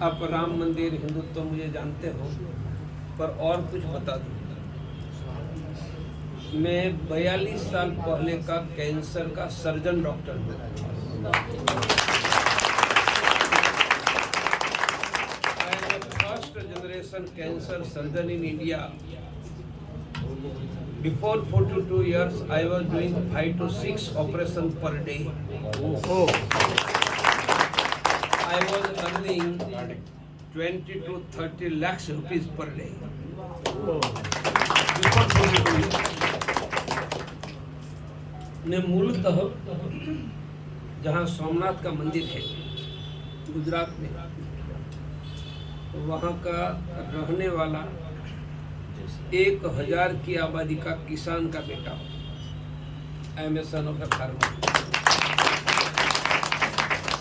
आप राम मंदिर हिंदुत्व तो मुझे जानते हो, पर और कुछ बता दूं। मैं 42 साल पहले का कैंसर का सर्जन डॉक्टर हूँ। I am a first generation cancer surgeon in India. Before 42 years, I was doing 5 to 6 operations per day. I was earning 20 to 30 lakhs rupees per day. Before 42 years. मैं मूलतः जहाँ सोमनाथ का मंदिर है गुजरात में, वहाँ का रहने वाला 1000 की आबादी का किसान का बेटा हूँ. I am a son of a farmer.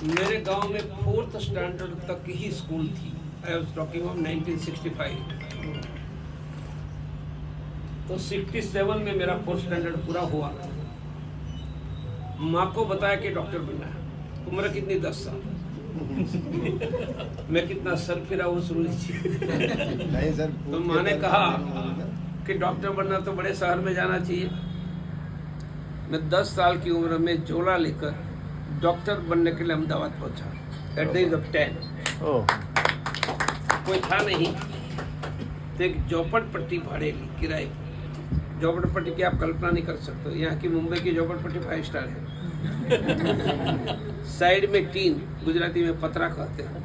मेरे गांव में 4th स्टैंडर्ड तक ही स्कूल थी. I was talking of 1965. तो 67 में मेरा 4th स्टैंडर्ड पूरा हुआ. माँ को बताया कि डॉक्टर बनना है. उम्र कितनी? 10 साल. मैं कितना सर फिरा वो सुन लीजिए. नहीं सर, तो माँ ने कहा कि डॉक्टर बनना तो बड़े शहर में जाना चाहिए. मैं 10 साल की उम्र में झोला लेकर डॉक्टर बनने के लिए अहमदाबाद पहुंचा. At the age of 10. कोई था नहीं, तो एक झोपड़पट्टी भाड़े ली किराए पर. झोपड़पट्टी की आप कल्पना नहीं कर सकते. यहाँ की मुंबई की झोपड़पट्टी 5 स्टार है. साइड में टीन, गुजराती में पतरा कहते हैं,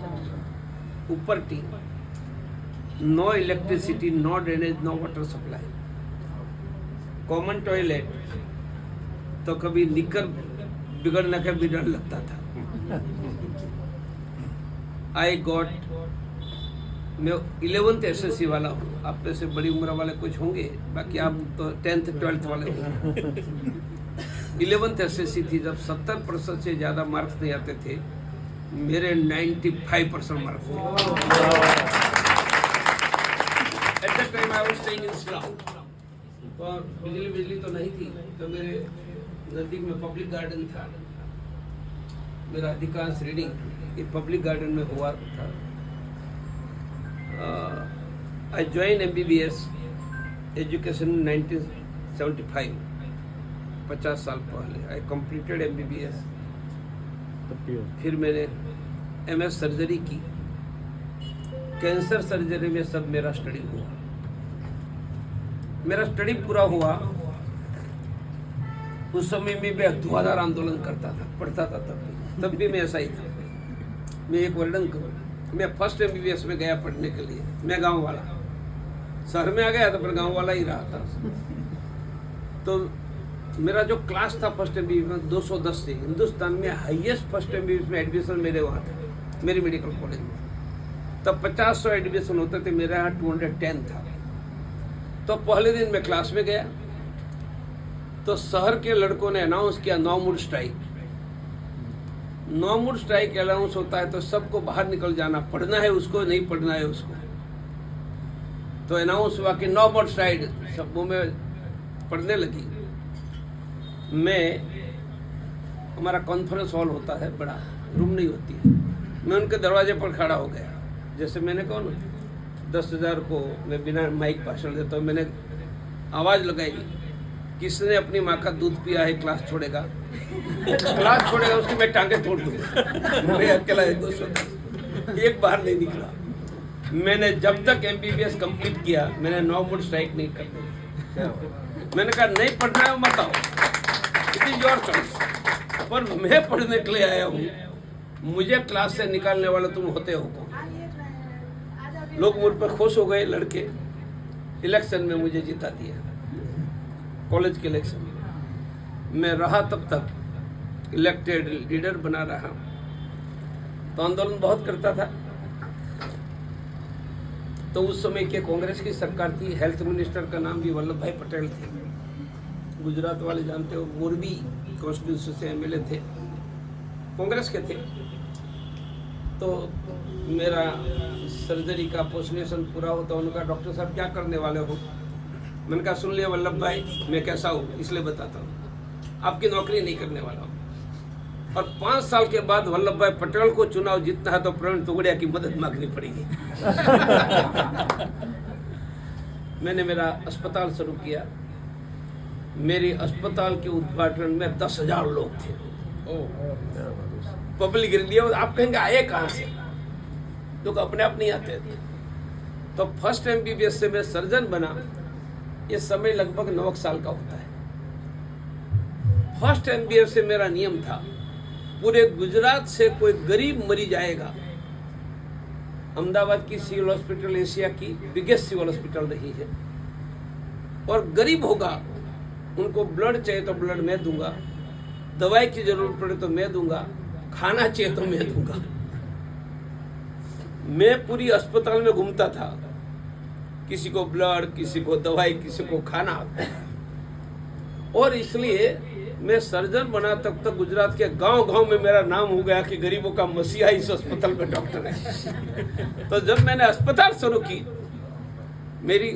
ऊपर tin. No electricity, no drainage, no water supply. Common toilet तो कभी निकर बिगड़ने का भी डर लगता था. आई गॉट, मैं 11th SSC वाला हूँ. आप में से बड़ी उम्र वाले कुछ होंगे, बाकी आप तो 10th 12th वाले होंगे. 11th SSC थी जब 70% से ज़्यादा मार्क्स नहीं आते थे. मेरे 95% मार्क्स थे. At the time I was staying in Shillong. तो बिजली तो नहीं थी, तो मेरे नज़दीक में पब्लिक गार्डन था. मेरा अधिकांश रीडिंग ये पब्लिक गार्डन में हुआ था. I join MBBS education in 1975. 50 साल पहले आई कंप्लीटेड MBBS. फिर मैंने MS सर्जरी की. कैंसर सर्जरी में सब मेरा स्टडी हुआ. मेरा स्टडी पूरा हुआ उस समय में मैं धुआंधार आंदोलन करता था, पढ़ता था. तब भी मैं ऐसा ही था. मैं एक वर्णन करूँ. मैं फर्स्ट MBBS में गया पढ़ने के लिए. मैं गांव वाला, शहर में आ गया था पर गांव वाला ही रहा था. तो मेरा जो क्लास था फर्स्ट MBBS में 210 से हिंदुस्तान में हाईएस्ट फर्स्ट MBBS में एडमिशन मेरे वहाँ था, मेरी मेडिकल कॉलेज में. तब 50-100 एडमिशन होते थे, मेरे यहाँ 210 था. तो पहले दिन मैं क्लास में गया तो शहर के लड़कों ने अनाउंस किया no mood strike. No mood strike announce होता है तो सबको बाहर निकल जाना, पढ़ना है उसको, नहीं पढ़ना है उसको. तो अनाउंस हुआ कि नो मूड स्ट्राइक. सब में पढ़ने लगी. मैं, हमारा कॉन्फ्रेंस हॉल होता है, बड़ा रूम नहीं होती है. मैं उनके दरवाजे पर खड़ा हो गया. जैसे मैंने कहा ना 10,000 को मैं बिना माइक भाषण देता हूँ. मैंने आवाज़ लगाई, किसने अपनी माँ का दूध पिया है क्लास छोड़ेगा. क्लास छोड़ेगा उसकी मैं टांगे तोड़ दूँगा. मैं अकेला 210 एक बार नहीं निकला. मैंने जब तक MBBS कंप्लीट किया मैंने नो मूड स्ट्राइक नहीं करने. मैंने कहा नहीं पढ़ना है मत आओ, इट इज योर चॉइस. पर मैं पढ़ने के लिए आया हूँ. मुझे क्लास से निकालने वाले तुम होते हो कौन? लोग मुझ पर खुश हो गए लड़के. इलेक्शन में मुझे जिता दिया, कॉलेज के इलेक्शन में. मैं रहा तब तक इलेक्टेड लीडर बना रहा. तो आंदोलन बहुत करता था. तो उस समय के कांग्रेस की सरकार थी. हेल्थ मिनिस्टर का नाम भी वल्लभ भाई पटेल थे. गुजरात वाले जानते हो, मोरबी कॉन्स्टिट्यूंसी से MLA थे, कांग्रेस के थे. तो मेरा सर्जरी का पोस्टग्रेजुएशन पूरा होता. उनका डॉक्टर साहब क्या करने वाले हो? मैंने कहा सुन लिया वल्लभ भाई, मैं कैसा हूँ इसलिए बताता हूँ. आपकी नौकरी नहीं करने वाला हूँ. और 5 साल के बाद वल्लभ भाई पटेल को चुनाव जीतना है तो प्रवीण तोगड़िया की मदद मांगनी पड़ेगी। मैंने मेरा अस्पताल शुरू किया। मेरे अस्पताल के उद्घाटन में 10,000 लोग थे। पब्लिक लिए आप कहेंगे आए कहाँ से, लोग अपने आप नहीं आते थे। तो फर्स्ट MBBS से मैं सर्जन बना, ये समय लगभग 9 साल का होता है। फर्स्ट MBBS से मेरा नियम था, पूरे गुजरात से कोई गरीब मरीज आएगा, अहमदाबाद की सिविल हॉस्पिटल एशिया की बिगेस्ट सिविल हॉस्पिटल रही है, और गरीब होगा, उनको ब्लड चाहिए तो ब्लड मैं दूंगा, दवाई की जरूरत पड़े तो मैं दूंगा, खाना चाहिए तो मैं दूंगा। मैं पूरी अस्पताल में घूमता था, किसी को ब्लड, किसी को दवाई, किसी को खाना। और इसलिए मैं सर्जन बना तब तक गुजरात के गांव-गांव में मेरा नाम हो गया कि गरीबों का मसीहा इस अस्पताल में डॉक्टर है। तो जब मैंने अस्पताल शुरू की, मेरी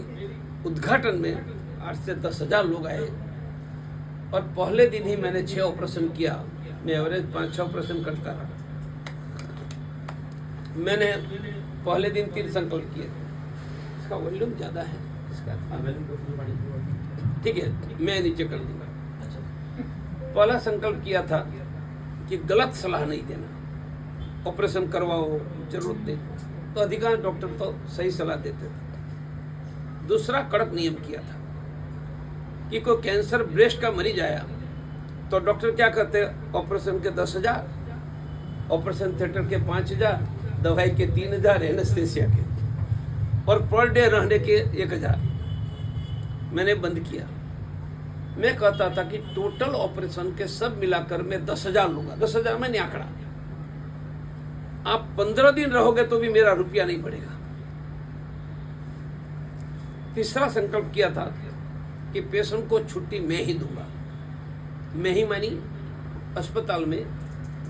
उद्घाटन में 8 से 10,000 लोग आए, और पहले दिन ही मैंने 6 ऑपरेशन किया। मैं एवरेज 5-6 ऑपरेशन करता रहा। मैंने पहले दिन 3 संकल्प किए। इसका वॉल्यूम ज्यादा है, इसका ठीक है, मैं नीचे कर दूंगा। पहला संकल्प किया था कि गलत सलाह नहीं देना, ऑपरेशन करवाओ, जरूरत नहीं। तो अधिकांश डॉक्टर तो सही सलाह देते थे। दूसरा कड़क नियम किया था कि कोई कैंसर ब्रेस्ट का मरीज आया तो डॉक्टर क्या करते, ऑपरेशन के 10,000, ऑपरेशन थिएटर के 5,000, दवाई के 3,000, एनेस्थेसिया के, और पर डे रहने के 1,000। मैंने बंद किया। मैं कहता था कि टोटल ऑपरेशन के सब मिलाकर मैं 10,000 लूंगा। 10,000 मैंने आंकड़ा, आप 15 दिन रहोगे तो भी मेरा रुपया नहीं बढ़ेगा। तीसरा संकल्प किया था कि पेशेंट को छुट्टी मैं ही दूंगा। मैं ही मानी अस्पताल में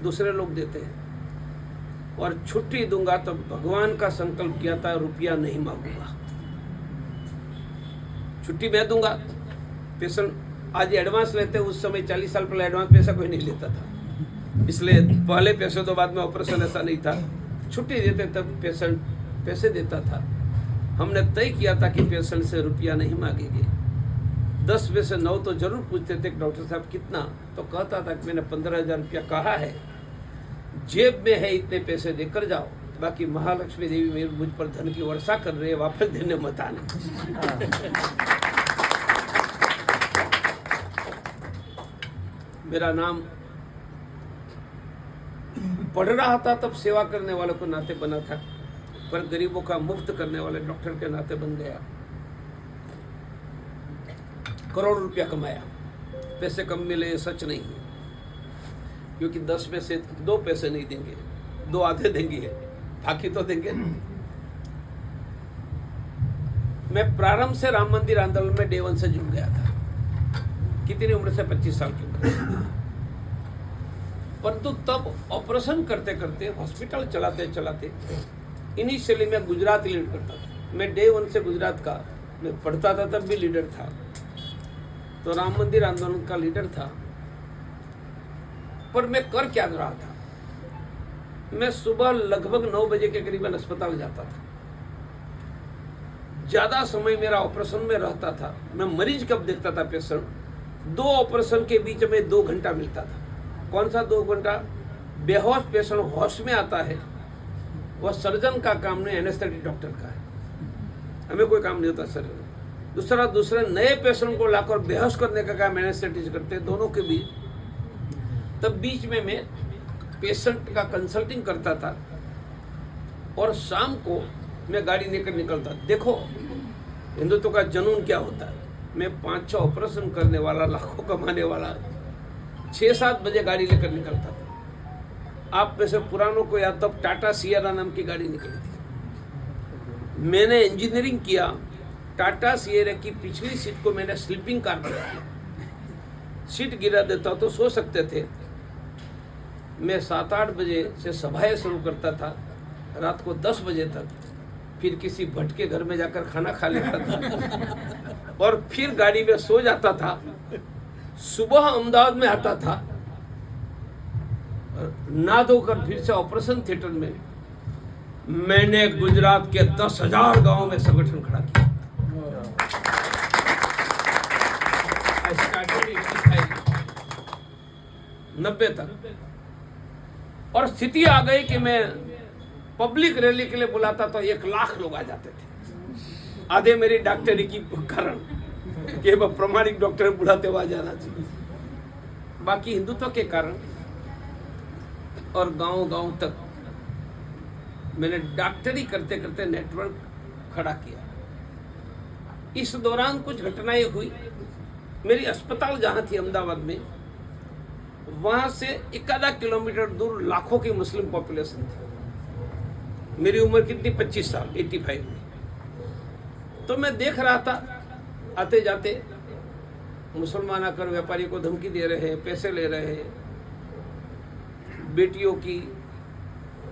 दूसरे लोग देते हैं, और छुट्टी दूंगा तो भगवान का संकल्प किया था, रुपया नहीं मांगूंगा, छुट्टी मैं दूंगा। पेशेंट आज एडवांस लेते, उस समय 40 साल पहले एडवांस पैसा कोई नहीं लेता था, इसलिए पहले पैसे तो बाद में ऑपरेशन ऐसा नहीं था। छुट्टी देते तब पेशेंट पैसे देता था। हमने तय किया था कि पेशेंट से रुपया नहीं मांगेंगे। 10 में से 9 तो जरूर पूछते थे डॉक्टर साहब कितना, तो कहता था कि मैंने 15,000 रुपया कहा है, जेब में है इतने पैसे देकर जाओ, बाकी महालक्ष्मी देवी मुझ पर धन की वर्षा कर रही है, वापस देने मत आना। मेरा नाम पढ़ रहा था तब सेवा करने वालों को नाते बना था, पर गरीबों का मुफ्त करने वाले डॉक्टर के नाते बन गया। करोड़ रुपया कमाया, पैसे कम मिले ये सच नहीं है, क्योंकि 10 में से 2 पैसे नहीं देंगे, 2 आधे देंगे, बाकी तो देंगे। मैं प्रारंभ से राम मंदिर आंदोलन में डे 1 से जुड़ गया था। कितनी उम्र से? 25 साल की उम्र। परंतु तब ऑपरेशन करते करते, हॉस्पिटल चलाते चलाते, इनिशियली मैं गुजरात लीड करता था। मैं डे 1 से गुजरात का, मैं पढ़ता था तब भी लीडर था, तो राम मंदिर आंदोलन का लीडर था। पर मैं कर क्या रहा था, मैं सुबह लगभग 9 बजे के करीबन अस्पताल जाता था। ज्यादा समय मेरा ऑपरेशन में रहता था। मैं मरीज कब देखता था? पेशेंट 2 ऑपरेशन के बीच में 2 घंटा मिलता था। कौन सा 2 घंटा? बेहोश पेशेंट होश में आता है, वह सर्जन का काम नहीं, एनेस्थेटिक डॉक्टर का है, हमें कोई काम नहीं होता सर्जन। दूसरे नए पेशेंट को लाकर बेहोश करने का काम एनेस्थेटिस्ट करते हैं, दोनों के बीच। तब बीच में मैं पेशेंट का कंसल्टिंग करता था, और शाम को मैं गाड़ी लेकर निकलता। देखो हिंदुत्व का जुनून क्या होता है। मैं 5-6 ऑपरेशन करने वाला, लाखों कमाने वाला, 6-7 बजे गाड़ी लेकर निकलता था। आप में से पुरानों को याद, तब टाटा सियरा नाम की गाड़ी निकली थी। मैंने इंजीनियरिंग किया, टाटा सियरा की पिछली सीट को मैंने स्लीपिंग कार बना दिया। सीट गिरा देता तो सो सकते थे। मैं 7-8 बजे से सभाएं शुरू करता था, रात को 10 बजे तक। फिर किसी भट्ट के घर में जाकर खाना खा लेता था और फिर गाड़ी में सो जाता था। सुबह अहमदाबाद में आता था, ना धोकर फिर से ऑपरेशन थिएटर में मैंने गुजरात के 10,000 गांव में संगठन खड़ा किया। I started in 90 तक, और स्थिति आ गई कि मैं पब्लिक रैली के लिए बुलाता तो 1 लाख लोग आ जाते थे। आधे मेरी डॉक्टरी की कारण कि वह प्रमाणिक डॉक्टर बुलाते हुए जाना चाहिए, बाकी हिंदुत्व के कारण। और गांव-गांव तक मैंने डॉक्टरी करते करते नेटवर्क खड़ा किया। इस दौरान कुछ घटनाएं हुई। मेरी अस्पताल जहां थी अहमदाबाद में, वहां से 1 किलोमीटर दूर लाखों की मुस्लिम पॉपुलेशन थी। मेरी उम्र कितनी, 25 साल, 85 में। तो मैं देख रहा था आते जाते मुसलमान आकर व्यापारी को धमकी दे रहे हैं, पैसे ले रहे हैं, बेटियों की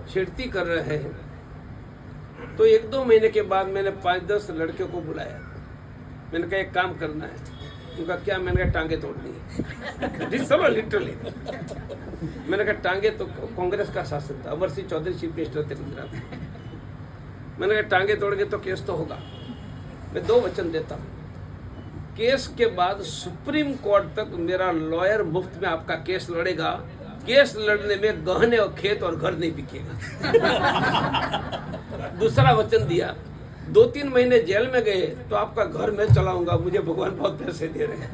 छेड़ती कर रहे हैं। तो 1-2 महीने के बाद मैंने 5-10 लड़कियों को बुलाया। मैंने कहा एक काम करना है। उनका क्या? मैंने कहा टांगे तोड़नी है। लिटरली मैंने कहा टांगे, तो कांग्रेस का शासन था, अमर सिंह चौधरी चीफ मिनिस्टर थे गुजरात में। मैंने कहा टांगे तोड़गे तो केस तो होगा। मैं 2 वचन देता हूँ, केस के बाद सुप्रीम कोर्ट तक मेरा लॉयर मुफ्त में आपका केस लड़ेगा। केस लड़ने में गहने और खेत और घर नहीं बिकेगा। दूसरा वचन दिया, 2-3 महीने जेल में गए तो आपका घर मैं चलाऊंगा, मुझे भगवान बहुत पैसे दे रहे हैं।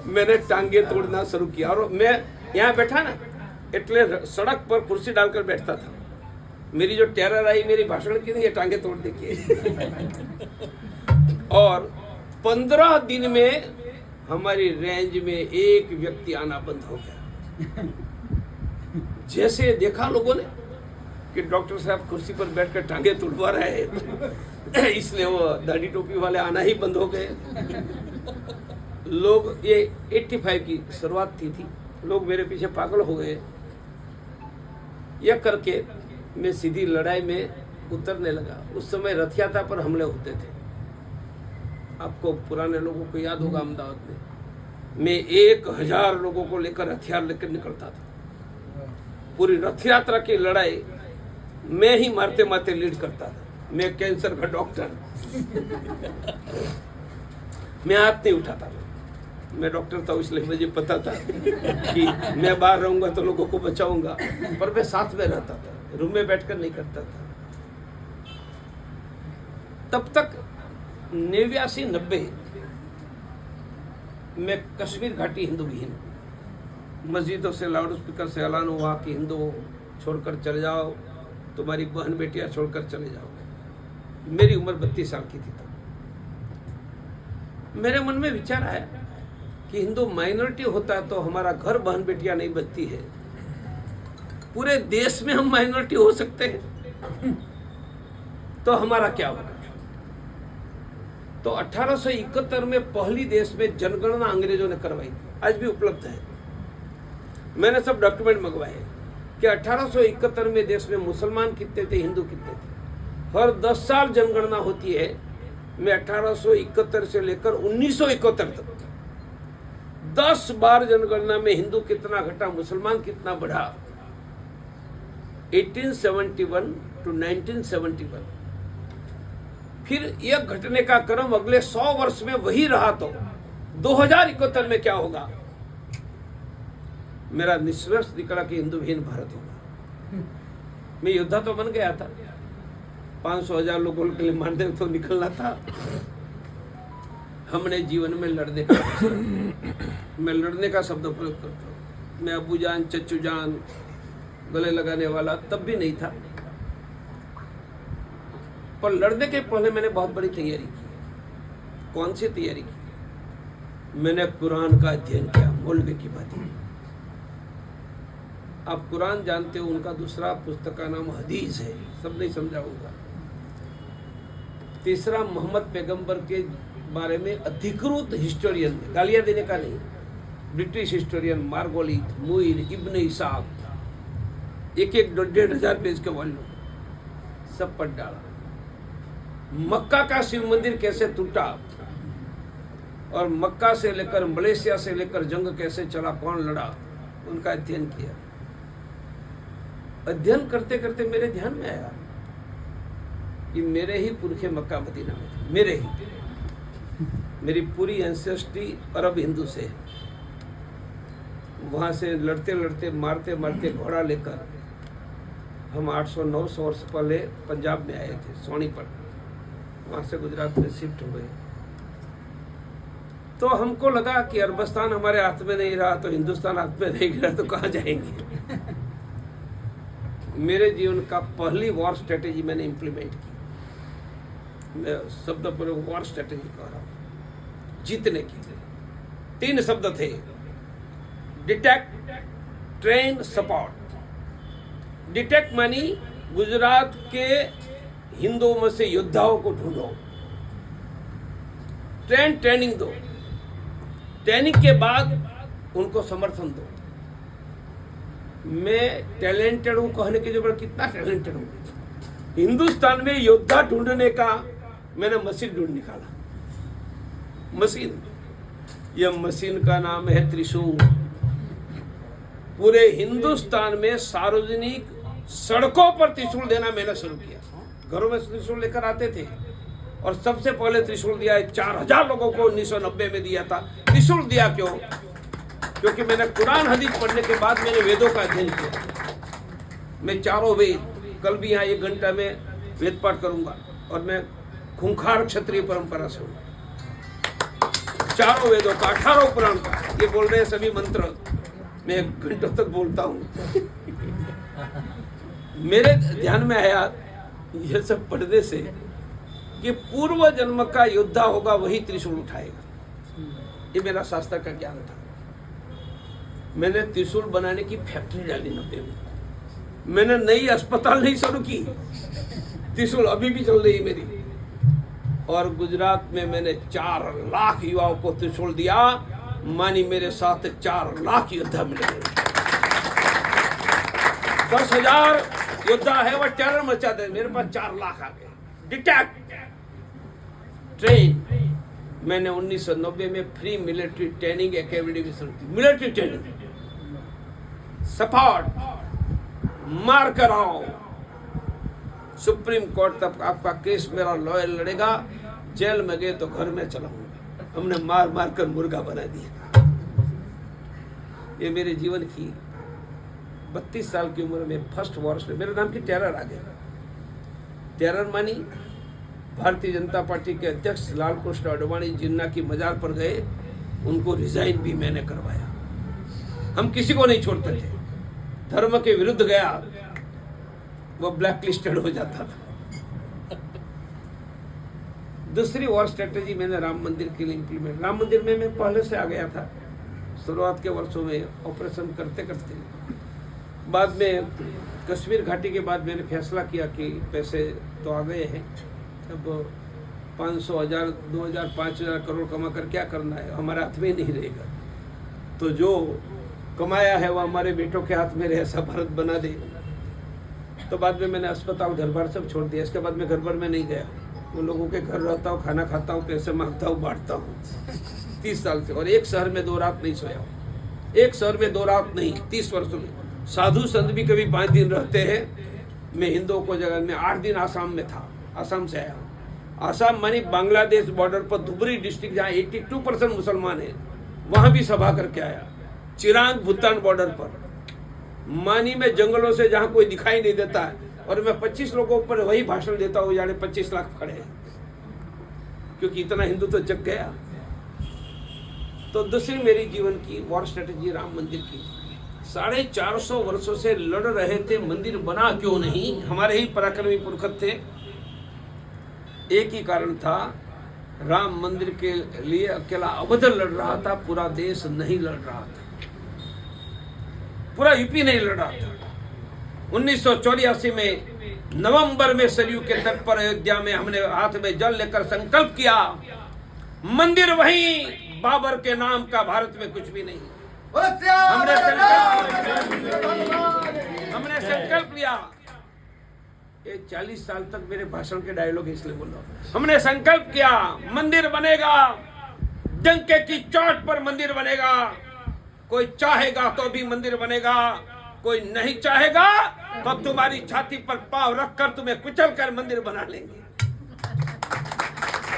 मैंने टांगे तोड़ना शुरू किया, और मैं यहाँ बैठा ना, इतने सड़क पर कुर्सी डालकर बैठता था। मेरी जो टेरर आई मेरी भाषण की नहीं, ये टांगे तोड़ने की। और 15 दिन में हमारी रेंज में एक व्यक्ति आना बंद हो गया। जैसे देखा लोगों ने कि डॉक्टर साहब कुर्सी पर बैठकर टांगे तुड़वा रहे हैं, इसलिए वो दाढ़ी टोपी वाले आना ही बंद हो गए। लोग, ये 85 की शुरुआत थी, लोग मेरे पीछे पागल हो गए। यह करके मैं सीधी लड़ाई में उतरने लगा। उस समय रथ यात्रा पर हमले होते थे, आपको पुराने लोगों को याद होगा। अहमदाबाद में मैं 1000 लोगों को लेकर हथियार लेकर निकलता था। पूरी रथ यात्रा की लड़ाई मैं ही मारते मारते लीड करता था। मैं कैंसर का डॉक्टर, मैं हाथ नहीं उठाता था। मैं डॉक्टर था, इसलिए मुझे पता था कि मैं बाहर रहूंगा तो लोगों को बचाऊंगा, पर मैं साथ में रहता था, रूम में बैठकर नहीं करता था। तब तक 89-90 में कश्मीर घाटी हिंदू विहीन, मस्जिदों से लाउड स्पीकर से ऐलान हुआ कि हिंदू छोड़कर चले जाओ, तुम्हारी बहन बेटियां छोड़कर चले जाओ। मेरी उम्र 32 साल की थी तब। मेरे मन में विचार आया कि हिंदू माइनॉरिटी होता है तो हमारा घर बहन बेटियां नहीं बचती है, पूरे देश में हम माइनॉरिटी हो सकते हैं तो हमारा क्या होगा। तो 1871 में पहली देश में जनगणना अंग्रेजों ने करवाई, आज भी उपलब्ध है। मैंने सब डॉक्यूमेंट मंगवाए कि 1871 में देश में मुसलमान कितने थे, हिंदू कितने थे। हर 10 साल जनगणना होती है। मैं 1871 से लेकर 1971 तक 10 बार जनगणना में हिंदू कितना घटा, मुसलमान कितना बढ़ा। 1871 to 1971 फिर यह घटने का क्रम अगले 100 वर्ष में वही रहा तो 2071 में क्या होगा। मेरा निष्कर्ष निकला कि हिंदू विहीन भारत होगा। मैं योद्धा तो बन गया था, 500,000 लोगों के लिए मारने तो निकलना था। हमने जीवन में लड़ने का, मैं लड़ने का शब्द प्रयोग करता हूँ। मैं अबू जान चच्चू जान गले लगाने वाला तब भी नहीं था, पर लड़ने के पहले मैंने बहुत बड़ी तैयारी की। कौन सी तैयारी की? मैंने कुरान का अध्ययन किया, मौलवी की बातें। आप कुरान जानते हो, उनका दूसरा पुस्तक का नाम हदीस है, सब नहीं समझाऊंगा। तीसरा मोहम्मद पैगंबर के बारे में अधिकृत हिस्टोरियन, गालियां देने का नहीं, ब्रिटिश हिस्टोरियन मार्गोलिथ, मुइर, इब्न इसाक, एक 1,500 पेज के वॉल्यूम सब पढ़ डाला। मक्का का शिव मंदिर कैसे टूटा और मक्का से लेकर मलेशिया से लेकर जंग कैसे चला, कौन लड़ा, उनका अध्ययन किया। अध्ययन करते करते मेरे ध्यान में आया कि मेरे ही पुरखे मक्का मदीना में थे, मेरे ही, मेरी पूरी एंसेस्ट्री अरब हिंदू से है। वहाँ से लड़ते लड़ते मारते मारते घोड़ा लेकर हम 800-900 वर्ष पहले पंजाब में आए थे, सोनीपत। वहाँ से गुजरात में शिफ्ट हुए। तो हमको लगा कि अरबस्तान हमारे हाथ में नहीं रहा तो हिंदुस्तान हाथ में नहीं रहा तो कहाँ जाएंगे। मेरे जीवन का पहली वॉर स्ट्रेटेजी मैंने इम्प्लीमेंट की। मैं शब्द पर वॉर स्ट्रेटेजी कह रहा हूँ, जीतने की। 3 शब्द थे, डिटेक्ट, ट्रेन, सपोर्ट। डिटेक्ट मानी गुजरात के हिंदुओं में से योद्धाओं को ढूंढो, ट्रेनिंग दो, ट्रेनिंग के बाद उनको समर्थन दो। मैं टैलेंटेड हूं कहने की जरूरत, कितना टैलेंटेड हूं। हिंदुस्तान में योद्धा ढूंढने का मैंने मशीन ढूंढ निकाला। मशीन, यह मशीन का नाम है त्रिशूल। पूरे हिंदुस्तान में सार्वजनिक सड़कों पर त्रिशूल देना मैंने शुरू किया। घरों में त्रिशूल लेकर आते थे और सबसे पहले त्रिशूल दिया 4000 लोगों को 1990 में दिया था। त्रिशूल दिया क्यों? क्योंकि मैंने कुरान हदीस पढ़ने के बाद मैंने वेदों का अध्ययन किया। मैं चारों वेद, कल भी यहाँ 1 घंटा में वेद पाठ करूंगा और मैं खूंखार क्षत्रिय परंपरा से हूँ। चारों वेदों का, 18 पुराण का, ये बोल रहे हैं सभी मंत्र, मैं 1 घंटों तक बोलता हूँ। मेरे ध्यान में आया यह सब पढ़ने से कि पूर्व जन्म का योद्धा होगा वही त्रिशूल उठाएगा। ये मेरा शास्त्र का ज्ञान था। मैंने त्रिशूल बनाने की फैक्ट्री डाली 90 में। मैंने नई अस्पताल नहीं शुरू की, त्रिशूल अभी भी चल रही मेरी। और गुजरात में मैंने 4 लाख युवाओं को त्रिशूल दिया। मानी मेरे साथ 4 लाख योद्धा मिले। 10,000 योद्धा है वह टेरर मचाते, मेरे पास 4 लाख आ गए। Detect, train. मैंने 1990 में फ्री मिलिट्री ट्रेनिंग एकेडमी भी शुरू की। मिलिट्री ट्रेनिंग, सपोर्ट, मार कर आओ। सुप्रीम कोर्ट तक आपका केस मेरा लॉयर लड़ेगा। जेल में गए तो घर में चलाऊंगा। हमने मार मार कर मुर्गा बना दिया। ये मेरे जीवन की 32 साल की उम्र में फर्स्ट वर्ष में मेरे नाम की टेरर आ गया। टेरर मानी भारतीय जनता पार्टी के अध्यक्ष लाल कृष्ण आडवाणी जिन्ना की मजार पर गए, उनको रिजाइन भी मैंने करवाया। हम किसी को नहीं छोड़ते थे। धर्म के विरुद्ध गया वो ब्लैक लिस्टेड हो जाता था। दूसरी वॉर स्ट्रेटेजी मैंने राम मंदिर के लिए इम्प्लीमेंट। राम मंदिर में मैं पहले से आ गया था, शुरुआत के वर्षों में ऑपरेशन करते करते। बाद में कश्मीर घाटी के बाद मैंने फैसला किया कि पैसे तो आ गए हैं, अब 500, 1000, 2000, 5000 करोड़ कमा कर क्या करना है, हमारे हाथ में नहीं रहेगा। तो जो कमाया है वो हमारे बेटों के हाथ में रहे, ऐसा भारत बना दे। तो बाद में मैंने अस्पताल, घर बार सब छोड़ दिया। इसके बाद मैं घर बार में नहीं गया। वो लोगों के घर रहता हूँ, खाना खाता हूँ, पैसे मांगता हूँ, बांटता हूँ 30 साल से। और एक शहर में 2 रात नहीं सोया हूँ। एक शहर में 2 रात नहीं, 30 वर्षों में। साधु संत भी कभी 5 दिन रहते हैं। मैं हिंदुओं को जगह में 8 दिन आसाम में था। आसाम से आया हूँ। आसाम मानी बांग्लादेश बॉर्डर पर धुबरी डिस्ट्रिक्ट, जहाँ 82% मुसलमान है, वहाँ भी सभा करके आया। चिरांग भूटान बॉर्डर पर मानी में जंगलों से जहाँ कोई दिखाई नहीं देता है, और मैं 25 लोगों पर वही भाषण देता हूँ, जाने 25 लाख खड़े हैं, क्योंकि इतना हिंदू तो जग गया। तो दूसरी मेरी जीवन की वॉर स्ट्रेटेजी राम मंदिर की। 450 वर्षों से लड़ रहे थे, मंदिर बना क्यों नहीं? हमारे ही पराक्रमी पुरख थे। एक ही कारण था, राम मंदिर के लिए अकेला अवध लड़ रहा था, पूरा देश नहीं लड़ रहा था, पूरा यूपी नहीं लड़ रहा था। 1984 में नवंबर में सरयू के तट पर अयोध्या में हमने हाथ में जल लेकर संकल्प किया, मंदिर वहीं, बाबर के नाम का भारत में कुछ भी नहीं। हमने संकल्प लिया। ये 40 साल तक मेरे भाषण के डायलॉग इसलिए बोल रहा हूं। हमने संकल्प किया, मंदिर बनेगा, डंके की चोट पर मंदिर बनेगा। कोई चाहेगा तो भी मंदिर बनेगा, कोई नहीं चाहेगा तो तुम्हारी छाती पर पांव रखकर तुम्हें कुचल कर मंदिर बना लेंगे।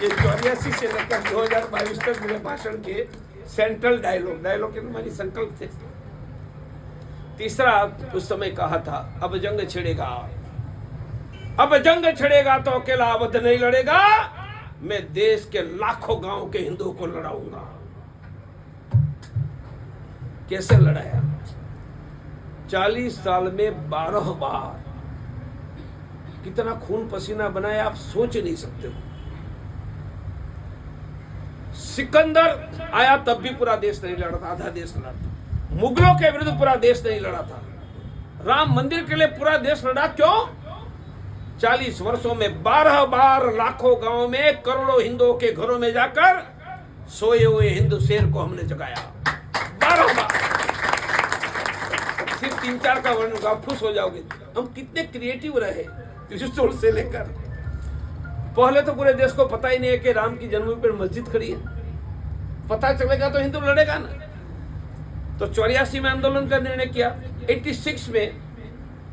ये 84 से लेकर 2022 तक मेरे भाषण के सेंट्रल डायलॉग के हमारी संकल्प थे। तीसरा उस समय कहा था, अब जंग छिड़ेगा, अब जंग छिड़ेगा तो अकेला अवध नहीं लड़ेगा, मैं देश के लाखों गांव के हिंदुओं को लड़ाऊंगा। कैसे लड़ाया? 40 साल में 12 बार कितना खून पसीना बनाया आप सोच नहीं सकते हो। सिकंदर आया तब भी पूरा देश नहीं लड़ा था, आधा देश लड़ा था। मुगलों के विरुद्ध पूरा देश नहीं लड़ा था। राम मंदिर के लिए पूरा देश लड़ा। क्यों? 40 वर्षों में 12 बार लाखों गांव में करोड़ों हिंदुओं के घरों में जाकर सोए हुए हिंदू शेर को हमने जगाया। 12 बार। सिर्फ 3-4 का वर्णन आप खुश हो जाओगे। हम कितने क्रिएटिव रहे त्रिशूल से लेकर। पहले तो पूरे देश को पता ही नहीं है कि राम की जन्मभूमि पर मस्जिद खड़ी है। पता चलेगा तो हिंदू लड़ेगा ना। तो 84 में आंदोलन का निर्णय किया। 86 में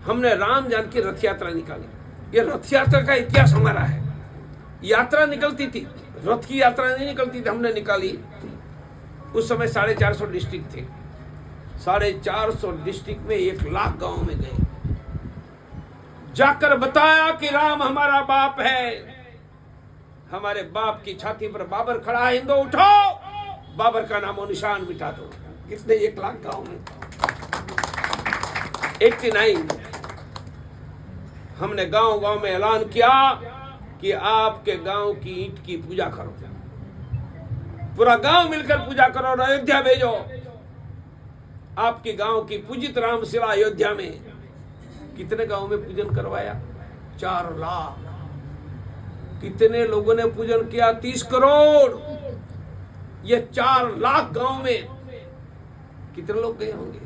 हमने राम जानकी रथ यात्रा निकाली। ये रथ यात्रा का इतिहास हमारा है। यात्रा निकलती थी, रथ की यात्रा नहीं निकलती थी, हमने निकाली। उस समय 450 डिस्ट्रिक्ट थे। 450 डिस्ट्रिक्ट में 1 लाख गांव में गए, जाकर बताया कि राम हमारा बाप है। हमारे बाप की छाती पर बाबर खड़ा है, हिंदू उठो, बाबर का नामो निशान मिटा दो। किसने? 1 लाख गांव में। 89 हमने गांव गांव में ऐलान किया कि आपके गांव की ईंट की पूजा करो, पूरा गांव मिलकर पूजा करो और अयोध्या भेजो। आपके गांव की पूजित रामशिला अयोध्या में। कितने गांव में पूजन करवाया? 4 लाख। कितने लोगों ने पूजन किया? 30 करोड़। ये 4 लाख गांव में कितने लोग गए होंगे?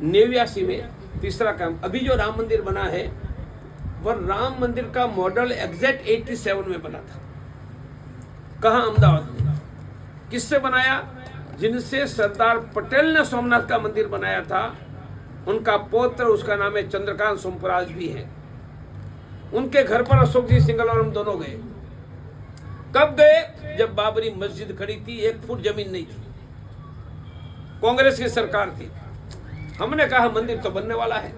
89 में तीसरा काम। अभी जो राम मंदिर बना है वह राम मंदिर का मॉडल एग्जैक्ट 87 में बना था। कहां? अहमदाबाद में। किससे बनाया? जिनसे सरदार पटेल ने सोमनाथ का मंदिर बनाया था, उनका पौत्र, उसका नाम है चंद्रकांत सोमपुराज भी है। उनके घर पर अशोक जी सिंघल और हम दोनों गए। कब गए? जब बाबरी मस्जिद खड़ी थी, 1 फुट जमीन नहीं थी, कांग्रेस की सरकार थी। हमने कहा मंदिर तो बनने वाला है।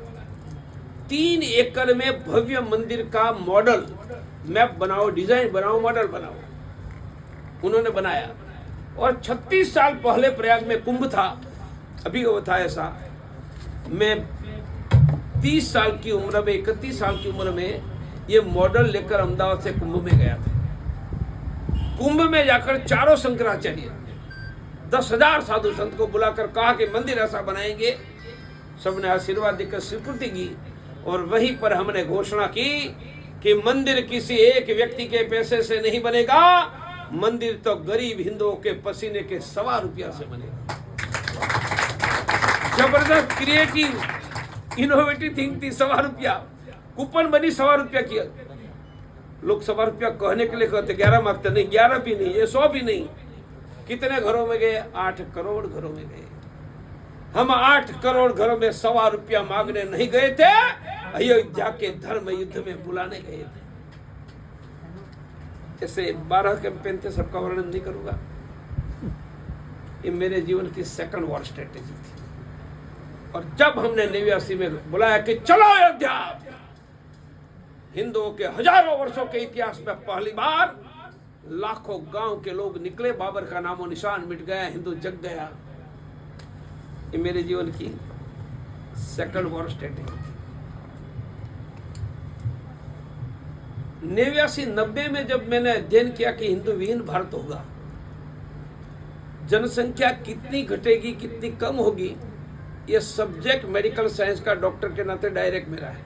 3 एकड़ में भव्य मंदिर का मॉडल मैप बनाओ, डिजाइन बनाओ, मॉडल बनाओ। उन्होंने बनाया। और 36 साल पहले प्रयाग में कुंभ था, अभी वो था ऐसा। मैं 30 साल की उम्र में, 31 साल की उम्र में ये मॉडल लेकर अहमदाबाद से कुंभ में गया था। कुंभ में जाकर चारों शंकराचार्य, 10,000 साधु संत को बुलाकर कहा कि मंदिर ऐसा बनाएंगे। सबने आशीर्वाद देकर स्वीकृति की। और वहीं पर हमने घोषणा की कि मंदिर किसी एक व्यक्ति के पैसे से नहीं बनेगा, मंदिर तो गरीब हिंदुओं के पसीने के 1.25 रुपया से बनेगा। जबरदस्त क्रिएटिव इनोवेटिव थिंक थी। 1.25 रुपया कूपन बनी, 1.25 रुपया किया। लोग 1.25 रुपया कहने के लिए कहते, 11 मांगते। नहीं, 11 भी नहीं, ये 100 भी नहीं। कितने घरों में गए? 8 करोड़ घरों में गए। हम 8 करोड़ घरों में 1.25 रुपया मांगने नहीं गए थे, अयोध्या के धर्म युद्ध में बुलाने गए थे। ऐसे 12 कैंपेन थे, सबका वर्णन नहीं करूंगा। ये मेरे जीवन की सेकंड वॉर स्ट्रेटेजी थी। और जब हमने 89 में बुलाया कि चलो अयोध्या, हिंदुओं के हजारों वर्षों के इतिहास में पहली बार लाखों गांव के लोग निकले। बाबर का नामो निशान मिट गया, हिंदू जग गया। ये मेरे जीवन की सेकंड वॉर स्ट्रेटेजी थी। 89-90 में जब मैंने अध्ययन किया कि हिंदू विहीन भारत होगा, जनसंख्या कितनी घटेगी, कितनी कम होगी, ये सब्जेक्ट मेडिकल साइंस का डॉक्टर के नाते डायरेक्ट मेरा है।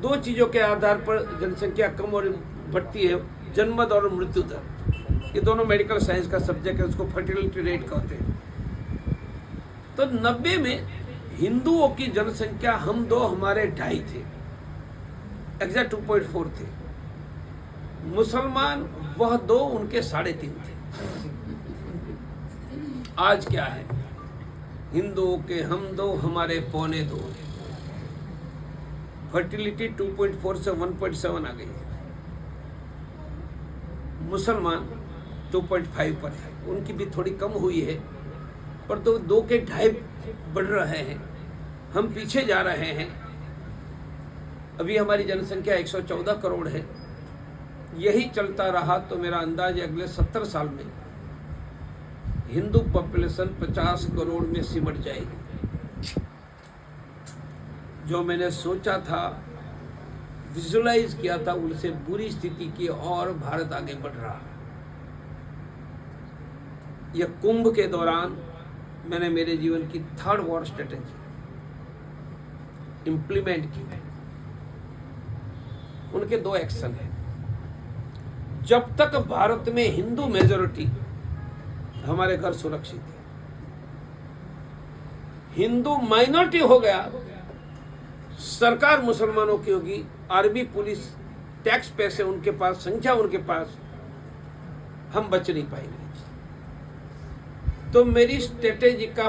2 चीजों के आधार पर जनसंख्या कम और बढ़ती है, जन्म दर और मृत्यु दर। ये दोनों मेडिकल साइंस का सब्जेक्ट है, उसको फर्टिलिटी रेट कहते हैं। तो 90 में हिंदुओं की जनसंख्या हम 2 हमारे 2.5 थे, एग्जैक्ट 2.4 थे। मुसलमान वह 2 उनके 3.5 थे। आज क्या है? हिंदुओं के हम दो हमारे पौने दो। फर्टिलिटी 2.4 से 1.7 आ गई है। मुसलमान 2.5 पर है, उनकी भी थोड़ी कम हुई है, पर तो 2 के 2.5 बढ़ रहे हैं। हम पीछे जा रहे हैं। अभी हमारी जनसंख्या 114 करोड़ है। यही चलता रहा तो मेरा अंदाज है अगले 70 साल में हिंदू पॉपुलेशन 50 करोड़ में सिमट जाएगी। जो मैंने सोचा था, विजुलाइज किया था, उनसे बुरी स्थिति की और भारत आगे बढ़ रहा है। यह कुंभ के दौरान मैंने मेरे जीवन की 3rd वॉर स्ट्रेटेजी इंप्लीमेंट की। उनके 2 एक्शन हैं। जब तक भारत में हिंदू मेजॉरिटी, हमारे घर सुरक्षित है। हिंदू माइनॉरिटी हो गया, सरकार मुसलमानों की होगी, आर्मी पुलिस टैक्स पैसे उनके पास, संख्या उनके पास, हम बच नहीं पाएंगे। तो मेरी स्ट्रेटेजी का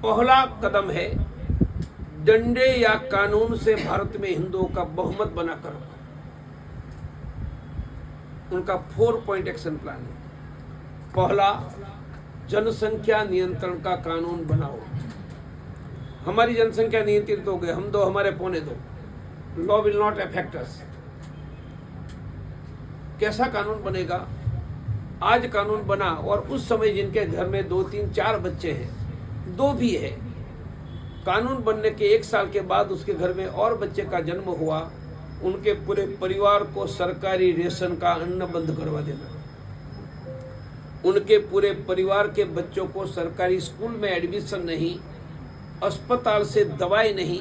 पहला कदम है डंडे या कानून से भारत में हिंदुओं का बहुमत बनाकर। उनका 4 पॉइंट एक्शन प्लान है। पहला, जनसंख्या नियंत्रण का कानून बनाओ। हमारी जनसंख्या नियंत्रित हो गई, हम दो हमारे पौने दो, law will not affect us. कैसा कानून बनेगा? आज कानून बना और उस समय जिनके घर में 2, 3, 4 बच्चे हैं, 2 भी है, कानून बनने के 1 साल के बाद उसके घर में और बच्चे का जन्म हुआ, उनके पूरे परिवार को सरकारी रेशन का अन्न बंद करवा देना। उनके पूरे परिवार के बच्चों को सरकारी स्कूल में एडमिशन नहीं, अस्पताल से दवाई नहीं,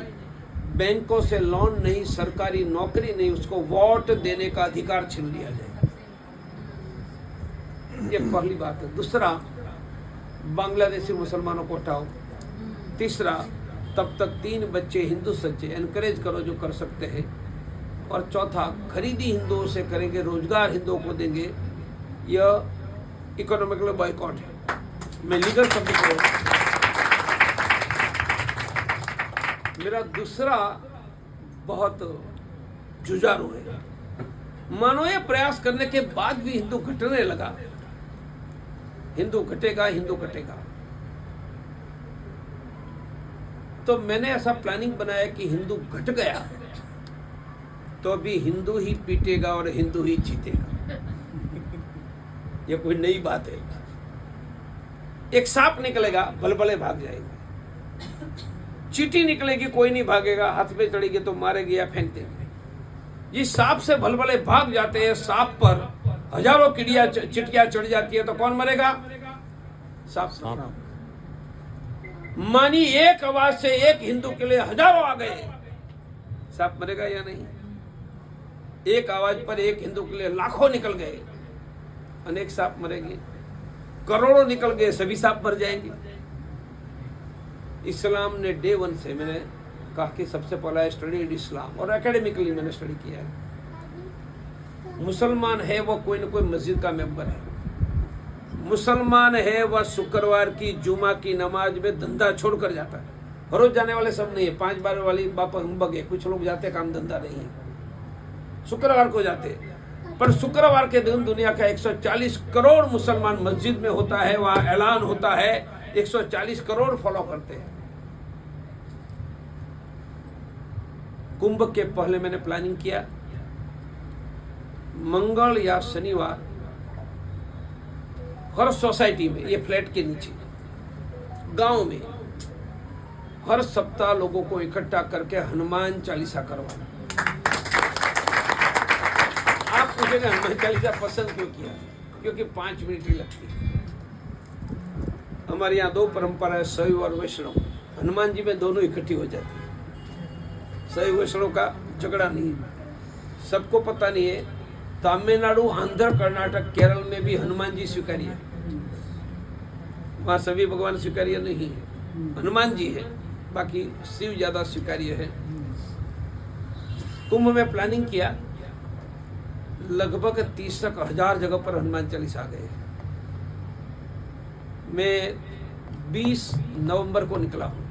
बैंकों से लोन नहीं, सरकारी नौकरी नहीं, उसको वोट देने का अधिकार छीन लिया जाए। ये पहली बात है। दूसरा, बांग्लादेशी मुसलमानों को हटाओ। तीसरा, तब तक 3 बच्चे हिंदू सच्चे, एनकरेज करो जो कर सकते हैं। और चौथा, खरीदी हिंदुओं से करेंगे, रोजगार हिंदुओं को देंगे। यह इकोनॉमिकल बॉयकॉट है। मैं लीगल शब्द को, मेरा दूसरा बहुत जुझारू है। मानो ये प्रयास करने के बाद भी हिंदू घटने लगा, हिंदू घटेगा, हिंदू घटेगा। तो मैंने ऐसा प्लानिंग बनाया कि हिंदू घट गया तो अभी हिंदू ही पीटेगा और हिंदू ही जीतेगा। ये कोई नई बात है। एक सांप निकलेगा, बलबले भाग जाएंगे। चींटी निकलेगी, कोई नहीं भागेगा, हाथ पे चढ़ेगी तो मारेगी या फेंक देंगे। जिस सांप से भलभले भाग जाते हैं, सांप पर हजारों चिटिया चढ़ जाती है तो कौन मरेगा? सांप। मानी एक आवाज से एक हिंदू के लिए हजारों आ गए, सांप मरेगा या नहीं? एक आवाज पर एक हिंदू के लिए लाखों निकल गए, अनेक सांप मरेंगे। करोड़ों निकल गए, सभी सांप मर जाएंगे। इस्लाम ने डे 1 से, मैंने कहा कि सबसे पहला स्टडी इस्लाम, और एकेडमिकली मैंने स्टडी किया है। मुसलमान है वो कोई न कोई मस्जिद का मेंबर है। मुसलमान है वह शुक्रवार की जुमा की नमाज में धंधा छोड़कर जाता है। हर रोज जाने वाले सब नहीं है, 5 बार वाली बाप हम बगे, कुछ लोग जाते काम धंधा नहीं है, शुक्रवार को जाते। पर शुक्रवार के दिन दुनिया का 140 करोड़ मुसलमान मस्जिद में होता है, वहां ऐलान होता है, 140 करोड़ फॉलो करते हैं। कुंभ के पहले मैंने प्लानिंग किया, मंगल या शनिवार हर सोसाइटी में, ये फ्लैट के नीचे गांव में, हर सप्ताह लोगों को इकट्ठा करके हनुमान चालीसा करवाना। आप पूछेंगे हनुमान चालीसा पसंद क्यों किया? क्योंकि 5 मिनट ही लगती है। हमारे यहाँ 2 परंपरा है, शैव और वैष्णव। हनुमान जी में दोनों इकट्ठी हो जाती है। शैव वैष्णव का झगड़ा नहीं, सबको पता नहीं है। तमिलनाडु, आंध्र, कर्नाटक, केरल में भी हनुमान जी स्वीकार्य है। वहाँ सभी भगवान स्वीकार्य नहीं है, हनुमान जी है, बाकी शिव ज्यादा स्वीकार्य है। कुंभ में प्लानिंग किया, लगभग 30,000 जगह पर हनुमान चालीसा आ गए। मैं 20 नवंबर को निकला हूँ।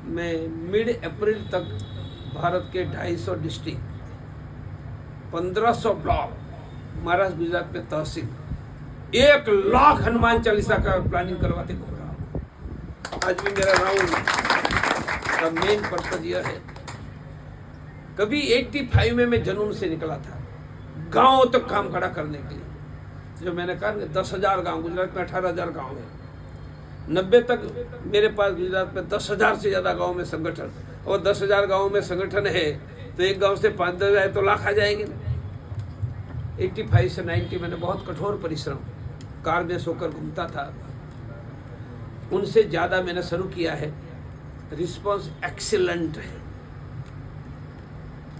मैं मिड अप्रैल तक भारत के 250 डिस्ट्रिक्ट, 1500 ब्लॉक, महाराष्ट्र गुजरात में तहसील, 1 लाख हनुमान चालीसा का प्लानिंग करवाते घूम रहा हूँ। आज भी मेरा राउंड का मेन पर्पज यह है। कभी 85 में मैं जुनून से निकला था गांव तक काम खड़ा करने के लिए। जो मैंने कहा 10,000 गांव, गुजरात में 18,000 गांव है। 90 तक मेरे पास गुजरात में 10,000 से ज़्यादा गांव में संगठन, और 10,000 गांव में संगठन है तो एक गांव से 5-10 आए तो लाख आ जाएंगे। 85 से 90 मैंने बहुत कठोर परिश्रम, कार में सोकर घूमता था। उनसे ज़्यादा मैंने शुरू किया है। रिस्पॉन्स एक्सीलेंट है।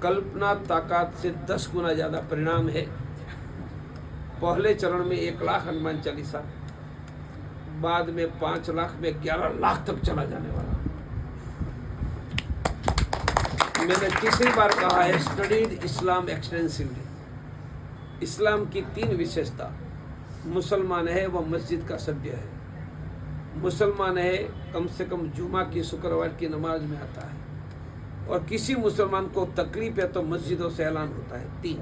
कल्पना ताकत से 10 गुना ज़्यादा परिणाम है। पहले चरण में 1 लाख हनुमान चालीसा, बाद में 5 लाख में 11 लाख तक चला जाने वाला। मैंने तीसरी बार कहा है, स्टडीड इस्लाम एक्सटेंसिवली। इस्लाम की 3 विशेषता। मुसलमान है वह मस्जिद का सभ्य है, मुसलमान है कम से कम जुमा की शुक्रवार की नमाज में आता है, और किसी मुसलमान को तकलीफ है तो मस्जिदों से ऐलान होता है। 3,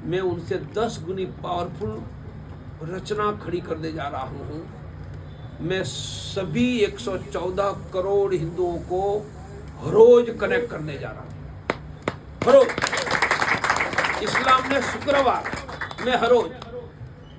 मैं उनसे 10 गुनी पावरफुल रचना खड़ी करने जा रहा हूँ। मैं सभी 114 करोड़ हिंदुओं को हर रोज कनेक्ट करने जा रहा हूँ। हर रोज। इस्लाम ने शुक्रवार, मैं हर रोज।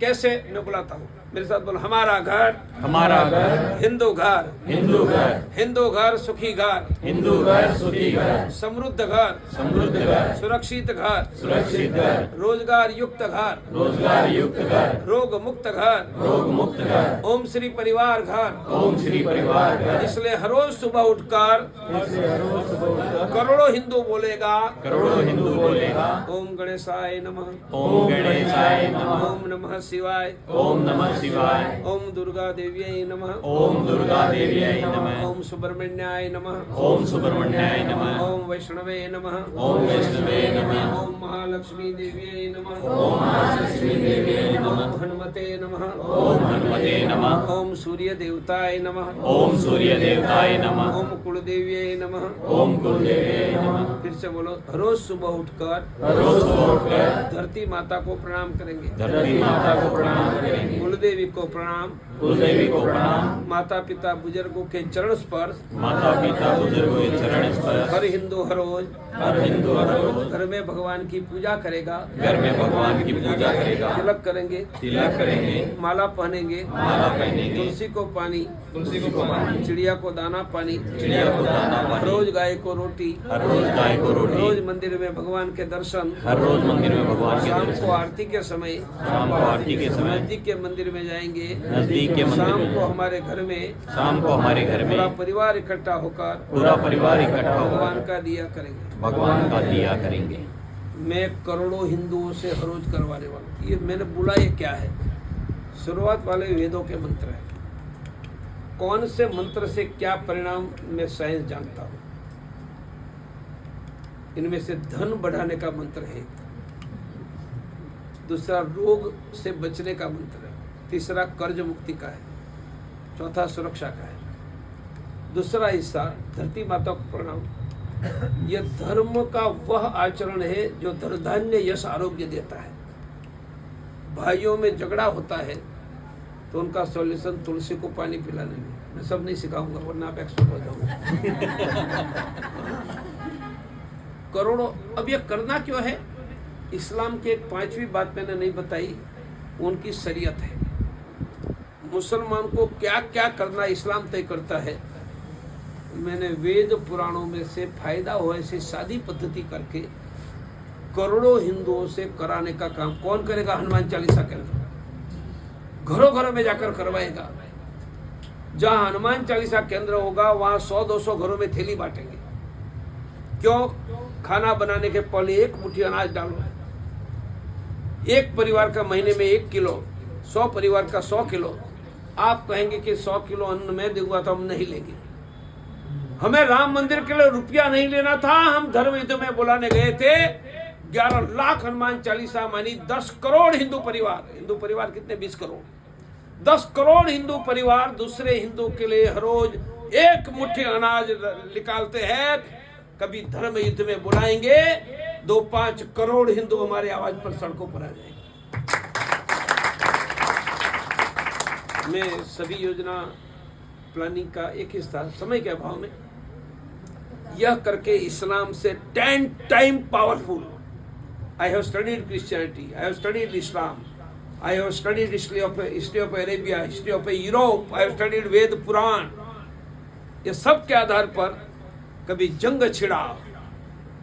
कैसे? मैं बुलाता हूँ, मेरे साथ बोलो। हमारा घर, हमारा घर, हिंदू घर, हिंदू घर, हिंदू घर सुखी घर, हिंदू घर सुखी घर, समृद्ध घर, समृद्ध घर, सुरक्षित घर, सुरक्षित घर, रोजगार युक्त घर, रोजगार युक्त घर, रोग मुक्त घर, रोग मुक्त घर, ओम श्री परिवार घर। ओम श्री परिवार घर। इसलिए हर रोज सुबह उठकर करोड़ों हिंदू बोलेगा, करोड़ों हिंदू बोलेगा, ओम गणेशाय नमः, ओम गणेशाय नमः, ओम नमः शिवाय, ओम नमः शिवाय, ओम दुर्गा देव्यै नमः, ओम दुर्गा देव्यै नमः, ओम सुब्रह्मण्याय नमः, ओम सुब्रह्मण्याय नमः, ओम वैष्णवे नमः, ओम वैष्णवे नमः, ओम महालक्ष्मी देव्यै नमः, ओम महालक्ष्मी देव्यै नमः, ओम हनुमते नमः, ओम हनुमते नमः, ओम सूर्य देवताय नमः, ओम सूर्य देवताय नमः, ओम कुलदेव्यै नमः, ओम कुलदेव्यै नमः। फिर से बोलो। रोज सुबह उठकर रोज सुबह उठकर धरती माता को प्रणाम करेंगे, धरती माता को प्रणाम करेंगे, कुलदेवी को प्रणाम, कुलदेवी को प्रणाम, माता पिता बुजुर्गों के चरण स्पर्श, माता पिता बुजुर्गों के चरण स्पर्श। हर हिंदू हर रोज हर हिंदू हर रोज घर में भगवान की पूजा करेगा, घर में भगवान की पूजा करेगा, तिलक करेंगे, तिलक करेंगे, माला पहनेंगे, माला पहनेंगे, तुलसी को पानी, तुलसी को पानी, चिड़िया को दाना पानी, चिड़िया को दाना पानी, रोज गाय को रोटी, हर रोज गाय को रोटी, रोज मंदिर में भगवान के दर्शन, हर रोज मंदिर में भगवान के शाम को दर्शन, आरती के समय, शाम को आरती के समय नजदीक के मंदिर में जाएंगे, नजदीक के मंदिर शाम में, को हमारे घर में, शाम को हमारे घर पूरा में परिवार इकट्ठा होकर पूरा परिवार इकट्ठा भगवान होकर का दिया करेंगे। भगवान का दिया करेंगे। मैं करोड़ों हिंदुओं से हर रोज करवाने वाला हूँ। ये मैंने बोला, ये क्या है? शुरुआत वाले वेदों के मंत्र है। कौन से मंत्र से क्या परिणाम मैं साइंस जानता हूँ। इनमें से धन बढ़ाने का मंत्र है, दूसरा रोग से बचने का मंत्र है, तीसरा कर्ज मुक्ति का है, चौथा सुरक्षा का है, दूसरा हिस्सा धरती माता को प्रणाम। यह धर्म का वह आचरण है जो धनधान्य यश आरोग्य देता है। भाइयों में झगड़ा होता है तो उनका सॉल्यूशन तुलसी को पानी पिलाने में। मैं सब नहीं सिखाऊंगा वरना आप एक्सपर्ट हो जाओगे। करोड़ों। अब यह करना क्यों है? इस्लाम की एक 5वीं बात मैंने नहीं बताई, उनकी शरीयत है। मुसलमान को क्या क्या करना इस्लाम तय करता है। मैंने वेद पुराणों में से फायदा हो ऐसी शादी पद्धति करके करोड़ों हिंदुओं से कराने का काम कौन करेगा? हनुमान चालीसा केंद्र घरों घरों में जाकर करवाएगा। जहां हनुमान चालीसा केंद्र होगा वहां 100-200 घरों में थैली बांटेंगे। क्यों? खाना बनाने के पहले 1 मुट्ठी अनाज डालो। एक परिवार का महीने में 1 किलो, 100 परिवार का 100 किलो। आप कहेंगे कि 100 किलो अन्न मैं दूंगा तो हम नहीं लेंगे। हमें राम मंदिर के लिए रुपया नहीं लेना था, हम धर्म युद्ध में बुलाने गए थे। 11 लाख हनुमान चालीसा मानी 10 करोड़ हिंदू परिवार। हिंदू परिवार कितने? 20 करोड़। 10 करोड़ हिंदू परिवार दूसरे हिंदू के लिए हर रोज एक मुट्ठी अनाज निकालते हैं। कभी धर्म युद्ध में बुलाएंगे, 2-5 करोड़ हिंदू हमारी आवाज पर सड़कों पर आ जाएंगे। मैं सभी योजना प्लानिंग का एक हिस्सा समय के अभाव में यह करके इस्लाम से 10 time powerful. I have studied Christianity, I have studied Islam, I have studied history of Arabia, history of Europe, I have studied Veda Purana. ये सब के आधार पर कभी जंग छिड़ा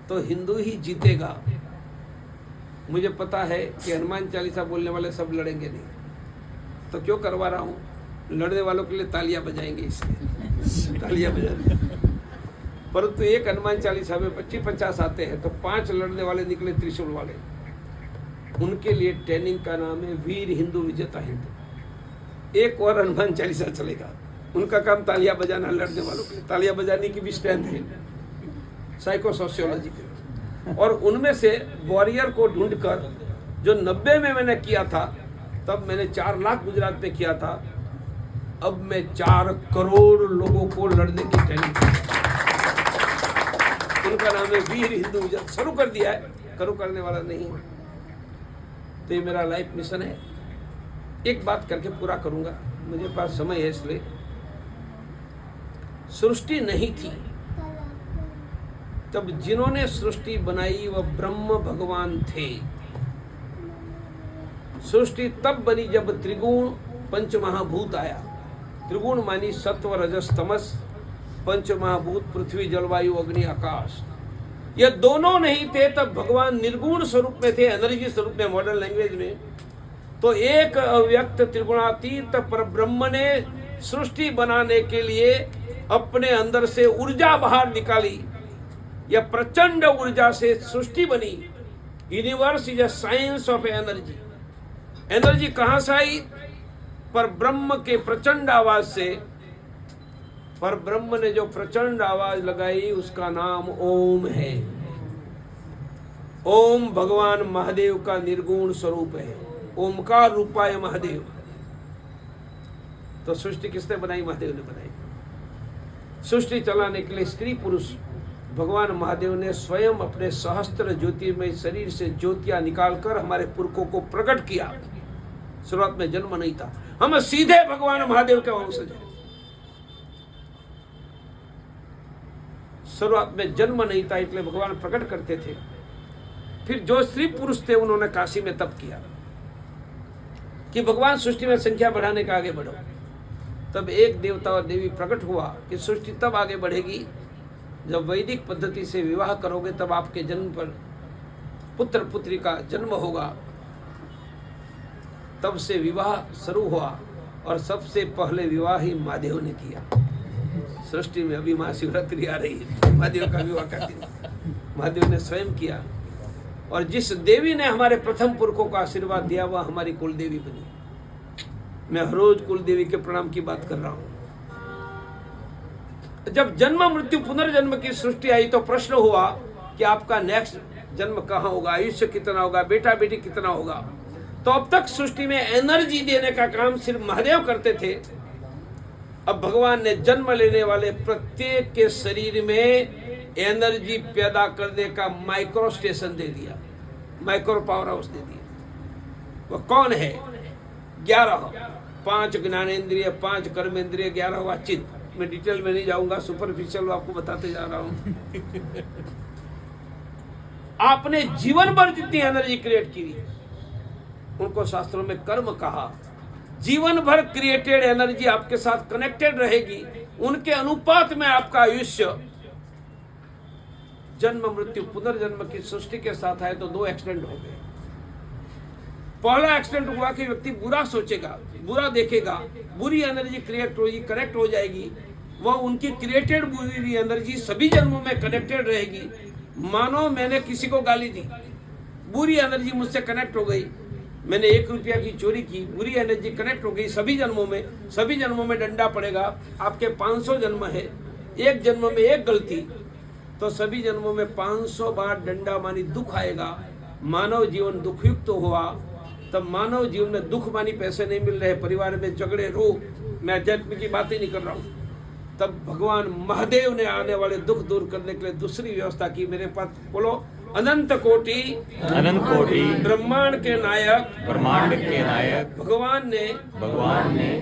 तो हिंदू ही जीतेगा। मुझे पता है कि हनुमान चालीसा बोलने वाले सब लड़ेंगे नहीं, तो क्यों करवा रहा हूँ? लड़ने वालों के लिए तालियां बजाएंगे, इसलिए तालियां बजाएंगे। परंतु एक हनुमान चालीसा में 25-50 आते हैं, तो 5 लड़ने वाले निकले त्रिशूल वाले। उनके लिए ट्रेनिंग का नाम है वीर हिंदू विजेता हिंदू। एक और हनुमान चालीसा चलेगा, उनका काम तालियां बजाना। लड़ने वालों के लिए तालियां बजाने की भी स्ट्रेंथ है, साइको सोशियोलॉजी के। और उनमें से वॉरियर को ढूंढकर, जो 90 में मैंने किया था, तब मैंने 4 लाख गुजरात में किया था, अब मैं 4 करोड़ लोगों को लड़ने की ट्रेनिंग, उनका नाम है वीर हिंदू विजेता। शुरू कर दिया है, करो करने वाला नहीं है। तो ये मेरा लाइफ मिशन है। एक बात करके पूरा करूंगा, मुझे पास समय है इसलिए। सृष्टि नहीं थी, तब जिन्होंने सृष्टि बनाई वह ब्रह्म भगवान थे। सृष्टि तब बनी जब त्रिगुण पंचमहाभूत आया। त्रिगुण मानी सत्व रजस तमस, पंचमहाभूत पृथ्वी जलवायु अग्नि आकाश। ये दोनों नहीं थे तब भगवान निर्गुण स्वरूप में थे, एनर्जी स्वरूप में, मॉडर्न लैंग्वेज में। तो एक अव्यक्त त्रिगुणातीत परब्रह्म ने सृष्टि बनाने के लिए अपने अंदर से ऊर्जा बाहर निकाली। यह प्रचंड ऊर्जा से सृष्टि बनी। Universe is a science of energy. Energy कहां से आई? पर ब्रह्म के प्रचंड आवाज से। पर ब्रह्म ने जो प्रचंड आवाज लगाई उसका नाम ओम है। ओम भगवान महादेव का निर्गुण स्वरूप है, ओमकार रूपाय महादेव। तो सृष्टि किसने बनाई? महादेव ने बनाई। सृष्टि चलाने के लिए स्त्री पुरुष भगवान महादेव ने स्वयं अपने सहस्त्र ज्योतिर्मय शरीर से ज्योतियां निकालकर हमारे पुरखों को प्रकट किया। शुरुआत में जन्म नहीं था, हम सीधे भगवान महादेव के वंशज हैं। शुरुआत में जन्म नहीं था, इसलिए भगवान प्रकट करते थे। फिर जो स्त्री पुरुष थे उन्होंने काशी में तप किया कि भगवान सृष्टि में संख्या बढ़ाने का आगे बढ़ो। तब एक देवता और देवी प्रकट हुआ कि सृष्टि तब आगे बढ़ेगी जब वैदिक पद्धति से विवाह करोगे, तब आपके जन्म पर पुत्र पुत्री का जन्म होगा। तब से विवाह शुरू हुआ और सबसे पहले विवाह ही महादेव ने किया। सृष्टि में अभी महाशिवरात्रि आ रही है, महादेव का विवाह का दिन महादेव ने स्वयं किया। और जिस देवी ने हमारे प्रथम पुरखों का आशीर्वाद दिया वह हमारी कुल देवी बनी। मैं हर रोज कुल देवी के प्रणाम की बात कर रहा हूं। जब जन्म मृत्यु पुनर्जन्म की सृष्टि आई तो प्रश्न हुआ कि आपका नेक्स्ट जन्म कहाँ होगा, आयुष्य कितना होगा, बेटा बेटी कितना होगा। तो अब तक सृष्टि में एनर्जी देने का काम सिर्फ महादेव करते थे। अब भगवान ने जन्म लेने वाले प्रत्येक के शरीर में एनर्जी पैदा करने का माइक्रो स्टेशन दे दिया, माइक्रो पावर हाउस दे दिया। वह कौन है? 11, 5 ज्ञानेंद्रिय, 5 कर्मेंद्रिय, 11वां चित्त। मैं डिटेल में नहीं जाऊंगा, सुपरफिशियल आपको बताते जा रहा हूं। आपने जीवन भर जितनी एनर्जी क्रिएट की, उनको शास्त्रों में कर्म कहा। जीवन भर क्रिएटेड एनर्जी आपके साथ कनेक्टेड रहेगी। उनके अनुपात में आपका आयुष्य, जन्म मृत्यु पुनर्जन्म की सृष्टि के साथ आए तो 2 एक्सीडेंट हो गए। पहला एक्सीडेंट हुआ कि व्यक्ति बुरा सोचेगा, बुरा देखेगा, बुरी एनर्जी क्रिएट होगी, कनेक्ट हो जाएगी। वह उनकी क्रिएटेड बुरी एनर्जी सभी जन्मों में कनेक्टेड रहेगी। मानो मैंने किसी को गाली दी, बुरी एनर्जी मुझसे कनेक्ट हो गई। मैंने 1 रुपया की चोरी की, बुरी एनर्जी कनेक्ट हो गई। सभी जन्मों में डंडा पड़ेगा। आपके 500 जन्म है, एक जन्म में एक गलती, तो सभी जन्मों में 500 बार डंडा मानी दुख आएगा। मानव जीवन दुखयुक्त हुआ तब मानव जीवन में दुख मानी पैसे नहीं मिल रहे, परिवार में झगड़े, रोग, मैं अध्यात्म की बात ही नहीं कर रहा हूँ, तब भगवान महादेव ने आने वाले दुख दूर करने के लिए दूसरी व्यवस्था की। मेरे पास बोलो, अनंत कोटि ब्रह्मांड के नायक भगवान ने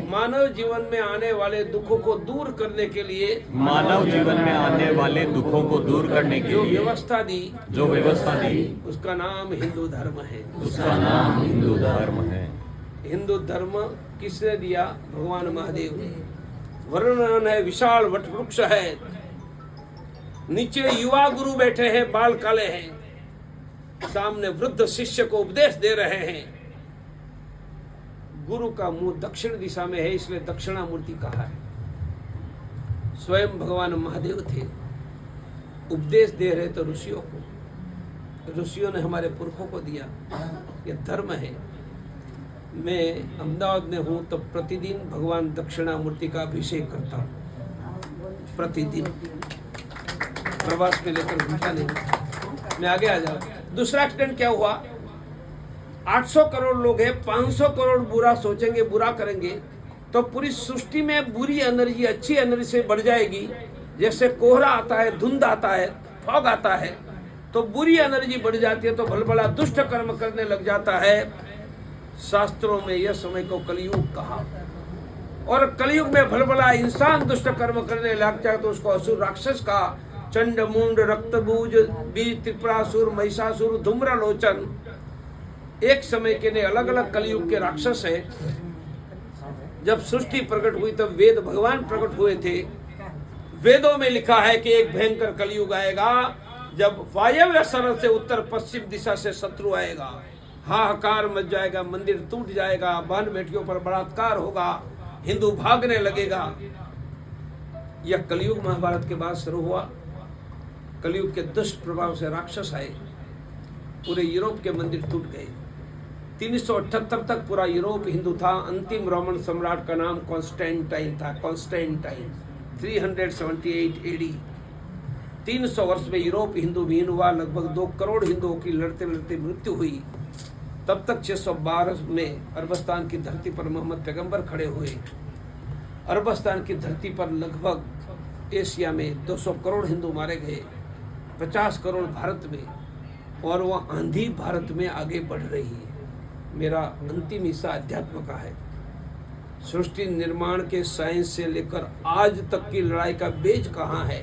मानव जीवन में आने वाले दुखों को दूर करने के लिए जो व्यवस्था दी उसका नाम हिंदू धर्म है। हिंदू धर्म किसने दिया? भगवान महादेव ने। वर्णन है, विशाल वटवृक्ष है, नीचे युवा गुरु बैठे हैं, बाल काले हैं, सामने वृद्ध शिष्य को उपदेश दे रहे हैं। गुरु का मुंह दक्षिण दिशा में है, इसलिए दक्षिणामूर्ति कहा है। स्वयं भगवान महादेव थे, उपदेश दे रहे तो ऋषियों को, ऋषियों ने हमारे पुरखों को दिया। यह धर्म है। मैं अहमदाबाद में हूं तो प्रतिदिन भगवान दक्षिणामूर्ति का अभिषेक करता हूं, प्रतिदिन। प्रवास में लेकर घूमता नहीं, मैं आगे आ जाऊं। दूसरा एक्सीडेंट क्या हुआ? 800 करोड़ लोग हैं, 500 करोड़ बुरा सोचेंगे, बुरा करेंगे, तो पूरी सृष्टि में बुरी एनर्जी अच्छी एनर्जी से बढ़ जाएगी। जैसे कोहरा आता है, धुंध आता है, फॉग आता है, तो बुरी एनर्जी बढ़ जाती है, तो भलभला दुष्ट कर्म करने लग जाता है। शास्त्रों में यह समय को कलयुग कहा, और कलयुग में भलभला इंसान दुष्ट कर्म करने लग जाए तो उसको असुर राक्षस का। चंड मुंड रक्तबूज बीज त्रिपुरासुर महिषासुर धूम्रलोचन, एक समय के ने अलग अलग कलयुग के राक्षस है। जब सृष्टि प्रकट हुई तब वेद भगवान प्रकट हुए थे। वेदों में लिखा है कि एक भयंकर कलयुग आएगा जब वायव्य सरहद से उत्तर पश्चिम दिशा से शत्रु आएगा, हाहाकार मच जाएगा, मंदिर टूट जाएगा, बहन बेटियों पर बलात्कार होगा, हिंदू भागने लगेगा। यह कलयुग महाभारत के बाद शुरू हुआ। कलयुग के दुष्ट प्रभाव से राक्षस आए, पूरे यूरोप के मंदिर टूट गए। 378 तक पूरा यूरोप हिंदू था। अंतिम रोमन सम्राट का नाम कॉन्स्टेंटाइन था, कॉन्स्टेंटाइन। 378 AD। 300 वर्ष में यूरोप हिंदू विहीन हुआ। लगभग 2 करोड़ हिंदुओं की लड़ते लड़ते मृत्यु हुई। तब तक 612 में अरबस्तान की धरती पर मोहम्मद पैगंबर खड़े हुए। अरबस्तान की धरती पर लगभग एशिया में 200 करोड़ हिंदू मारे गए, 50 करोड़ भारत में, और वह आंधी भारत में आगे बढ़ रही है। मेरा अंतिम हिस्सा अध्यात्म का है। सृष्टि निर्माण के साइंस से लेकर आज तक की लड़ाई का बेज कहाँ है?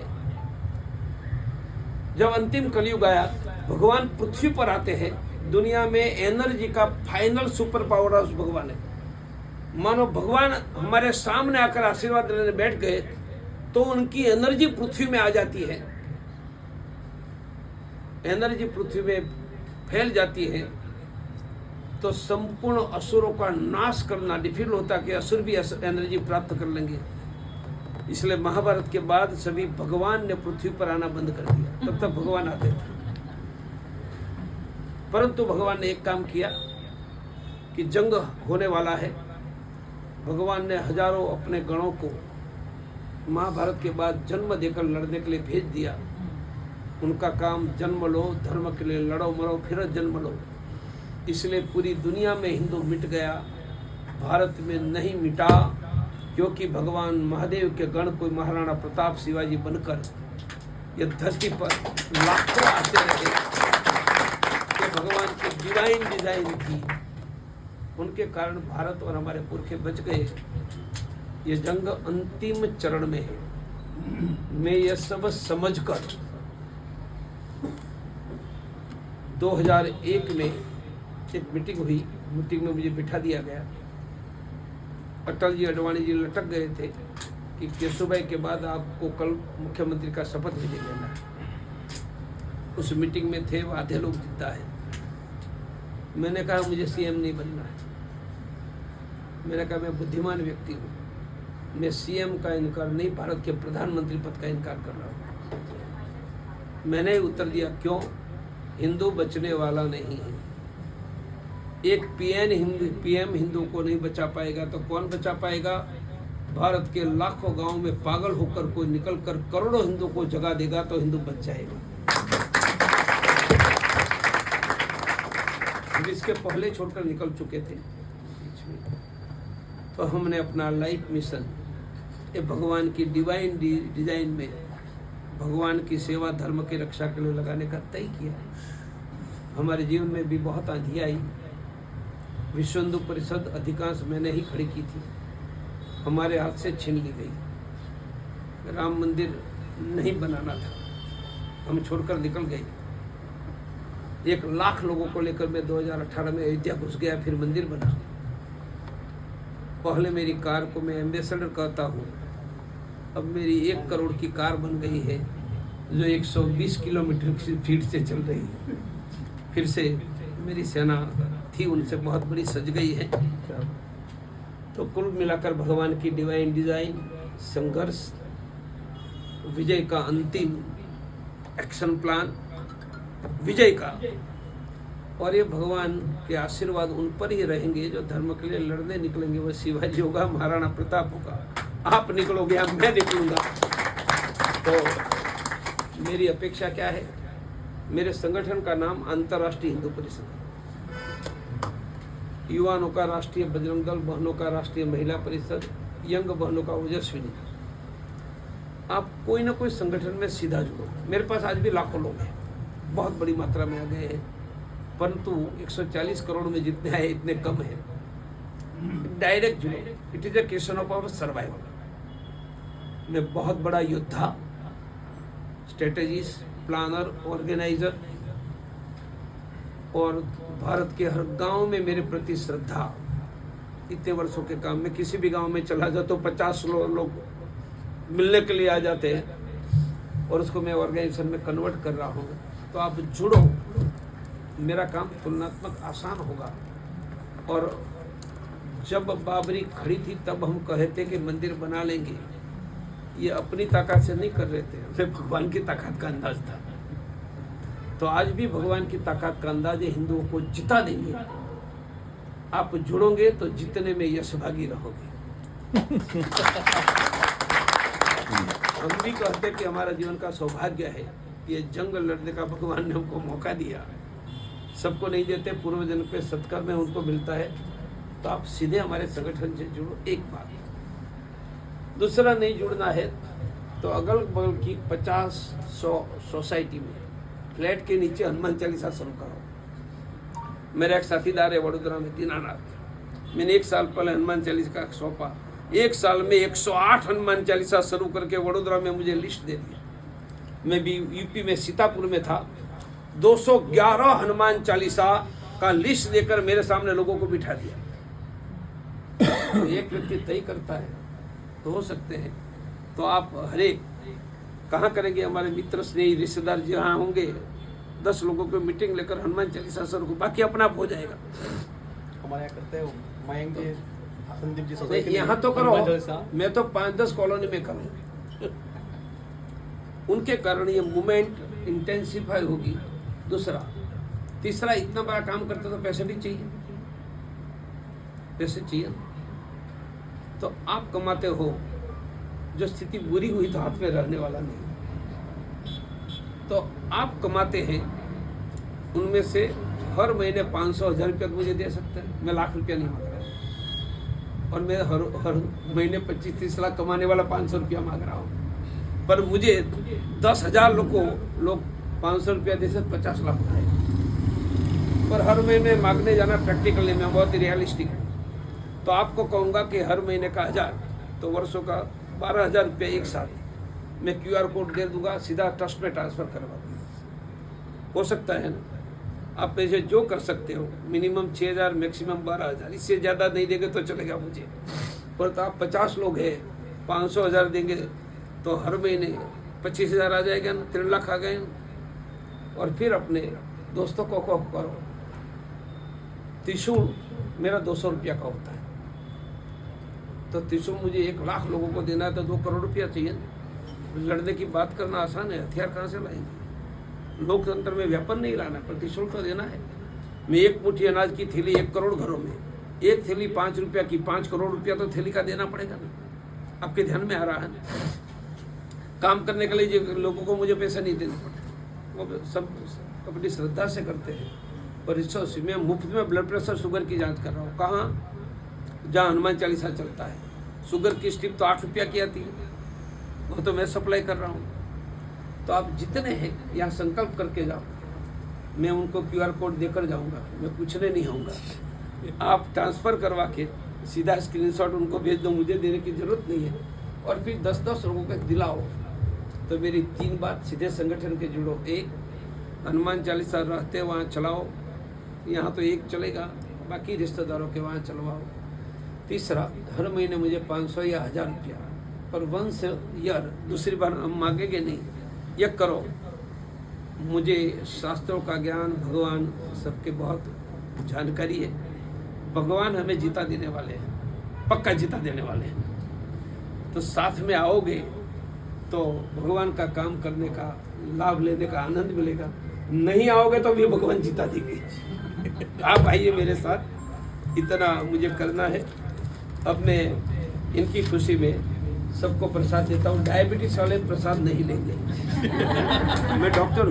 जब अंतिम कलयुग आया, भगवान पृथ्वी पर आते हैं। दुनिया में एनर्जी का फाइनल सुपर पावर हाउस भगवान है। मानो भगवान हमारे सामने आकर आशीर्वाद लेने बैठ गए तो उनकी एनर्जी पृथ्वी में आ जाती है। एनर्जी पृथ्वी में फैल जाती है तो संपूर्ण असुरों का नाश करना डिफिकल्ट होता है कि असुर भी एनर्जी प्राप्त कर लेंगे। इसलिए महाभारत के बाद सभी भगवान ने पृथ्वी पर आना बंद कर दिया। तब तक भगवान आते थे, परंतु भगवान ने एक काम किया कि जंग होने वाला है। भगवान ने हजारों अपने गणों को महाभारत के बाद जन्म देकर लड़ने के लिए भेज दिया। उनका काम जन्म लो, धर्म के लिए लड़ो मरो, फिर जन्म लो। इसलिए पूरी दुनिया में हिंदू मिट गया, भारत में नहीं मिटा, क्योंकि भगवान महादेव के गण कोई महाराणा प्रताप शिवाजी बनकर ये धरती पर लाखों आते रहे। कि भगवान की डिवाइन डिजाइन थी, उनके कारण भारत और हमारे पुरखे बच गए। ये जंग अंतिम चरण में है। मैं ये सब समझकर 2001 में एक मीटिंग हुई। मीटिंग में मुझे बिठा दिया गया। अटल जी अडवाणी जी लटक गए थे कि केशुभाई के बाद आपको कल मुख्यमंत्री का शपथ भी लेना है। उस मीटिंग में थे वो आधे लोग जिंदा है। मैंने कहा मुझे सीएम नहीं बनना है। मैंने कहा मैं बुद्धिमान व्यक्ति हूँ, मैं सीएम का इनकार नहीं, भारत के प्रधानमंत्री पद का इनकार कर रहा हूँ। मैंने उत्तर दिया, क्यों? हिंदू बचने वाला नहीं है। एक पीएम हिंदू को नहीं बचा पाएगा तो कौन बचा पाएगा? भारत के लाखों गांव में पागल होकर कोई निकलकर करोड़ों हिंदू को जगा देगा तो हिंदू बच जाएगा। हम इसके पहले छोड़कर निकल चुके थे बीच में। तो हमने अपना लाइफ मिशन ये भगवान की डिवाइन डिजाइन में भगवान की सेवा धर्म की रक्षा के लिए लगाने का तय किया। हमारे जीवन में भी बहुत आंधी आई। विश्व हिंदू परिषद अधिकांश मैंने ही खड़ी की थी, हमारे हाथ से छीन ली गई। राम मंदिर नहीं बनाना था, हम छोड़कर निकल गए। 1 लाख लोगों को लेकर मैं 2018 में अयोध्या घुस गया, फिर मंदिर बना। पहले मेरी कार को मैं एम्बेसडर कहता हूँ, अब मेरी 1 करोड़ की कार बन गई है जो 120 किलोमीटर की स्पीड से चल रही है। फिर से मेरी सेना थी उनसे बहुत बड़ी सज गई है। तो कुल मिलाकर भगवान की डिवाइन डिजाइन, संघर्ष, विजय का अंतिम एक्शन प्लान, विजय का, और ये भगवान के आशीर्वाद उन पर ही रहेंगे जो धर्म के लिए लड़ने निकलेंगे। वो शिवाजी होगा, महाराणा प्रताप होगा, आप निकलोगे या मैं निकलूंगा। तो मेरी अपेक्षा क्या है? मेरे संगठन का नाम अंतर्राष्ट्रीय हिंदू परिषद है। युवाओं का राष्ट्रीय बजरंग दल, बहनों का राष्ट्रीय महिला परिषद, यंग बहनों का ओजस्विनी। आप कोई ना कोई संगठन में सीधा जुड़ो। मेरे पास आज भी लाखों लोग हैं, बहुत बड़ी मात्रा में आ गए हैं, परंतु 140 करोड़ में जितने आए इतने कम हैं। डायरेक्ट जुड़ो। It is a question of our survival. मैं बहुत बड़ा योद्धा, स्ट्रेटेजिस्ट, प्लानर, ऑर्गेनाइजर, और भारत के हर गांव में मेरे प्रति श्रद्धा। इतने वर्षों के काम में किसी भी गांव में चला जाए तो 50 लोग मिलने के लिए आ जाते हैं, और उसको मैं ऑर्गेनाइजेशन में कन्वर्ट कर रहा हूँ। तो आप जुड़ो, मेरा काम तुलनात्मक आसान होगा। और जब बाबरी खड़ी थी तब हम कहे थे कि मंदिर बना लेंगे। ये अपनी ताकत से नहीं कर रहे थे, हमें भगवान की ताकत का अंदाज था। तो आज भी भगवान की ताकत का अंदाज है, हिंदुओं को जिता देंगे। आप जुड़ोगे तो जितने में यशभागी रहोगे। हम भी कहते कि हमारा जीवन का सौभाग्य है कि ये जंग लड़ने का भगवान ने हमको मौका दिया। सबको नहीं देते, पूर्व जन्म पे सत्कर्म में उनको मिलता है। तो आप सीधे हमारे संगठन से जुड़ो। एक बात। दूसरा, नहीं जुड़ना है तो अगल बगल की 50-100 सोसाइटी में फ्लैट के नीचे हनुमान चालीसा शुरू करो। मेरा एक साथीदार है वडोदरा में, दीनानाथ। मैंने 1 साल पहले हनुमान चालीसा का सौंपा। 1 साल में 108 हनुमान चालीसा शुरू करके वडोदरा में मुझे लिस्ट दे दिया। मैं भी यूपी में सीतापुर में था, 211 हनुमान चालीसा का लिस्ट देकर मेरे सामने लोगों को बिठा दिया। तो एक व्यक्ति तय करता है तो हो सकते हैं। तो आप हरेक कहाँ करेंगे? हमारे मित्र स्नेही रिश्तेदार जहाँ होंगे 10 लोगों को मीटिंग लेकर हनुमान चालीसा शुरू को, बाकी अपना आप हो जाएगा। हमारे यहाँ करते हैं मयंक जी, संदीप जी, तो यहाँ तो करो, मैं तो 5-10 कॉलोनी में करूँ। उनके कारण ये मूवमेंट इंटेंसिफाई होगी। दूसरा, तीसरा, इतना बड़ा काम करते तो पैसे भी चाहिए, पैसे चाहिए। तो आप कमाते हो, जो स्थिति बुरी हुई तो हाथ में रहने वाला नहीं। तो आप कमाते हैं, उनमें से हर महीने 500-1000 रुपया मुझे दे सकते हैं। मैं लाख रुपया नहीं मांग रहा, और मैं हर महीने 25-30 लाख कमाने वाला 500 रुपया मांग रहा हूँ। पर मुझे 10,000 लोग 500 रुपया दे सकते, 50 लाख हो जाए। पर हर महीने मांगने जाना प्रैक्टिकल नहीं, मैं बहुत रियलिस्टिक हूँ। तो आपको कहूँगा कि हर महीने का 1000, तो वर्षों का 12,000 रुपया एक साथ मैं QR कोड दे दूंगा, सीधा ट्रस्ट में ट्रांसफर करवा दूँगा। हो सकता है ना? आप पैसे जो कर सकते हो, मिनिमम 6,000, मैक्सिमम 12,000, इससे ज़्यादा नहीं देंगे तो चलेगा मुझे। पर तो आप 50 लोग हैं, 500,000 देंगे तो हर महीने 25,000 आ जाएगा ना, 3 लाख आ गए। और फिर अपने दोस्तों को करो। त्रिशूल मेरा 200 रुपया का होता है, तो त्रिशूल मुझे 1 लाख लोगों को देना है तो 2 करोड़ रुपया चाहिए। लड़ने की बात करना आसान है, हथियार कहाँ से लाएंगे? लोकतंत्र में व्यापन नहीं लाना, पर त्रिशूल तो देना है। मैं 1 मुट्ठी अनाज की थैली 1 करोड़ घरों में, 1 थैली 5 रुपया की, 5 करोड़ रुपया तो थैली का देना पड़ेगा ना। आपके ध्यान में आ रहा है ना? काम करने के लिए लोगों को मुझे पैसा नहीं देना पड़ता, वो सब अपनी श्रद्धा से करते हैं। परिसर से मैं मुफ्त में ब्लड प्रेशर शुगर की जांच कर रहा हूँ। कहाँ? जहाँ हनुमान चालीसा चलता है। शुगर की स्ट्रिप तो 8 रुपया की आती है, वो तो मैं सप्लाई कर रहा हूँ। तो आप जितने हैं यहाँ संकल्प करके जाओ, मैं उनको QR कोड देकर जाऊँगा, मैं पूछने नहीं आऊँगा। आप ट्रांसफ़र करवा के सीधा स्क्रीनशॉट उनको भेज दो, मुझे देने की ज़रूरत नहीं है। और फिर 10-10 लोगों को दिलाओ। तो मेरी 3 बात, सीधे संगठन के जुड़ो। 1, हनुमान चालीसा रहते वहाँ चलाओ, यहाँ तो 1 चलेगा, बाकी रिश्तेदारों के वहाँ चलवाओ। तीसरा, हर महीने मुझे 500 या 1000 रुपया पर वंस ईयर, दूसरी बार हम मांगेंगे नहीं, ये करो। मुझे शास्त्रों का ज्ञान, भगवान सबके बहुत जानकारी है। भगवान हमें जीता देने वाले हैं, पक्का जीता देने वाले हैं। तो साथ में आओगे तो भगवान का काम करने का, लाभ लेने का आनंद मिलेगा। नहीं आओगे तो भी भगवान जीता देंगे। आप आइए मेरे साथ, इतना मुझे करना है। अब मैं इनकी खुशी में सबको प्रसाद देता हूँ। डायबिटीज वाले प्रसाद नहीं लेंगे। मैं डॉक्टर हूँ।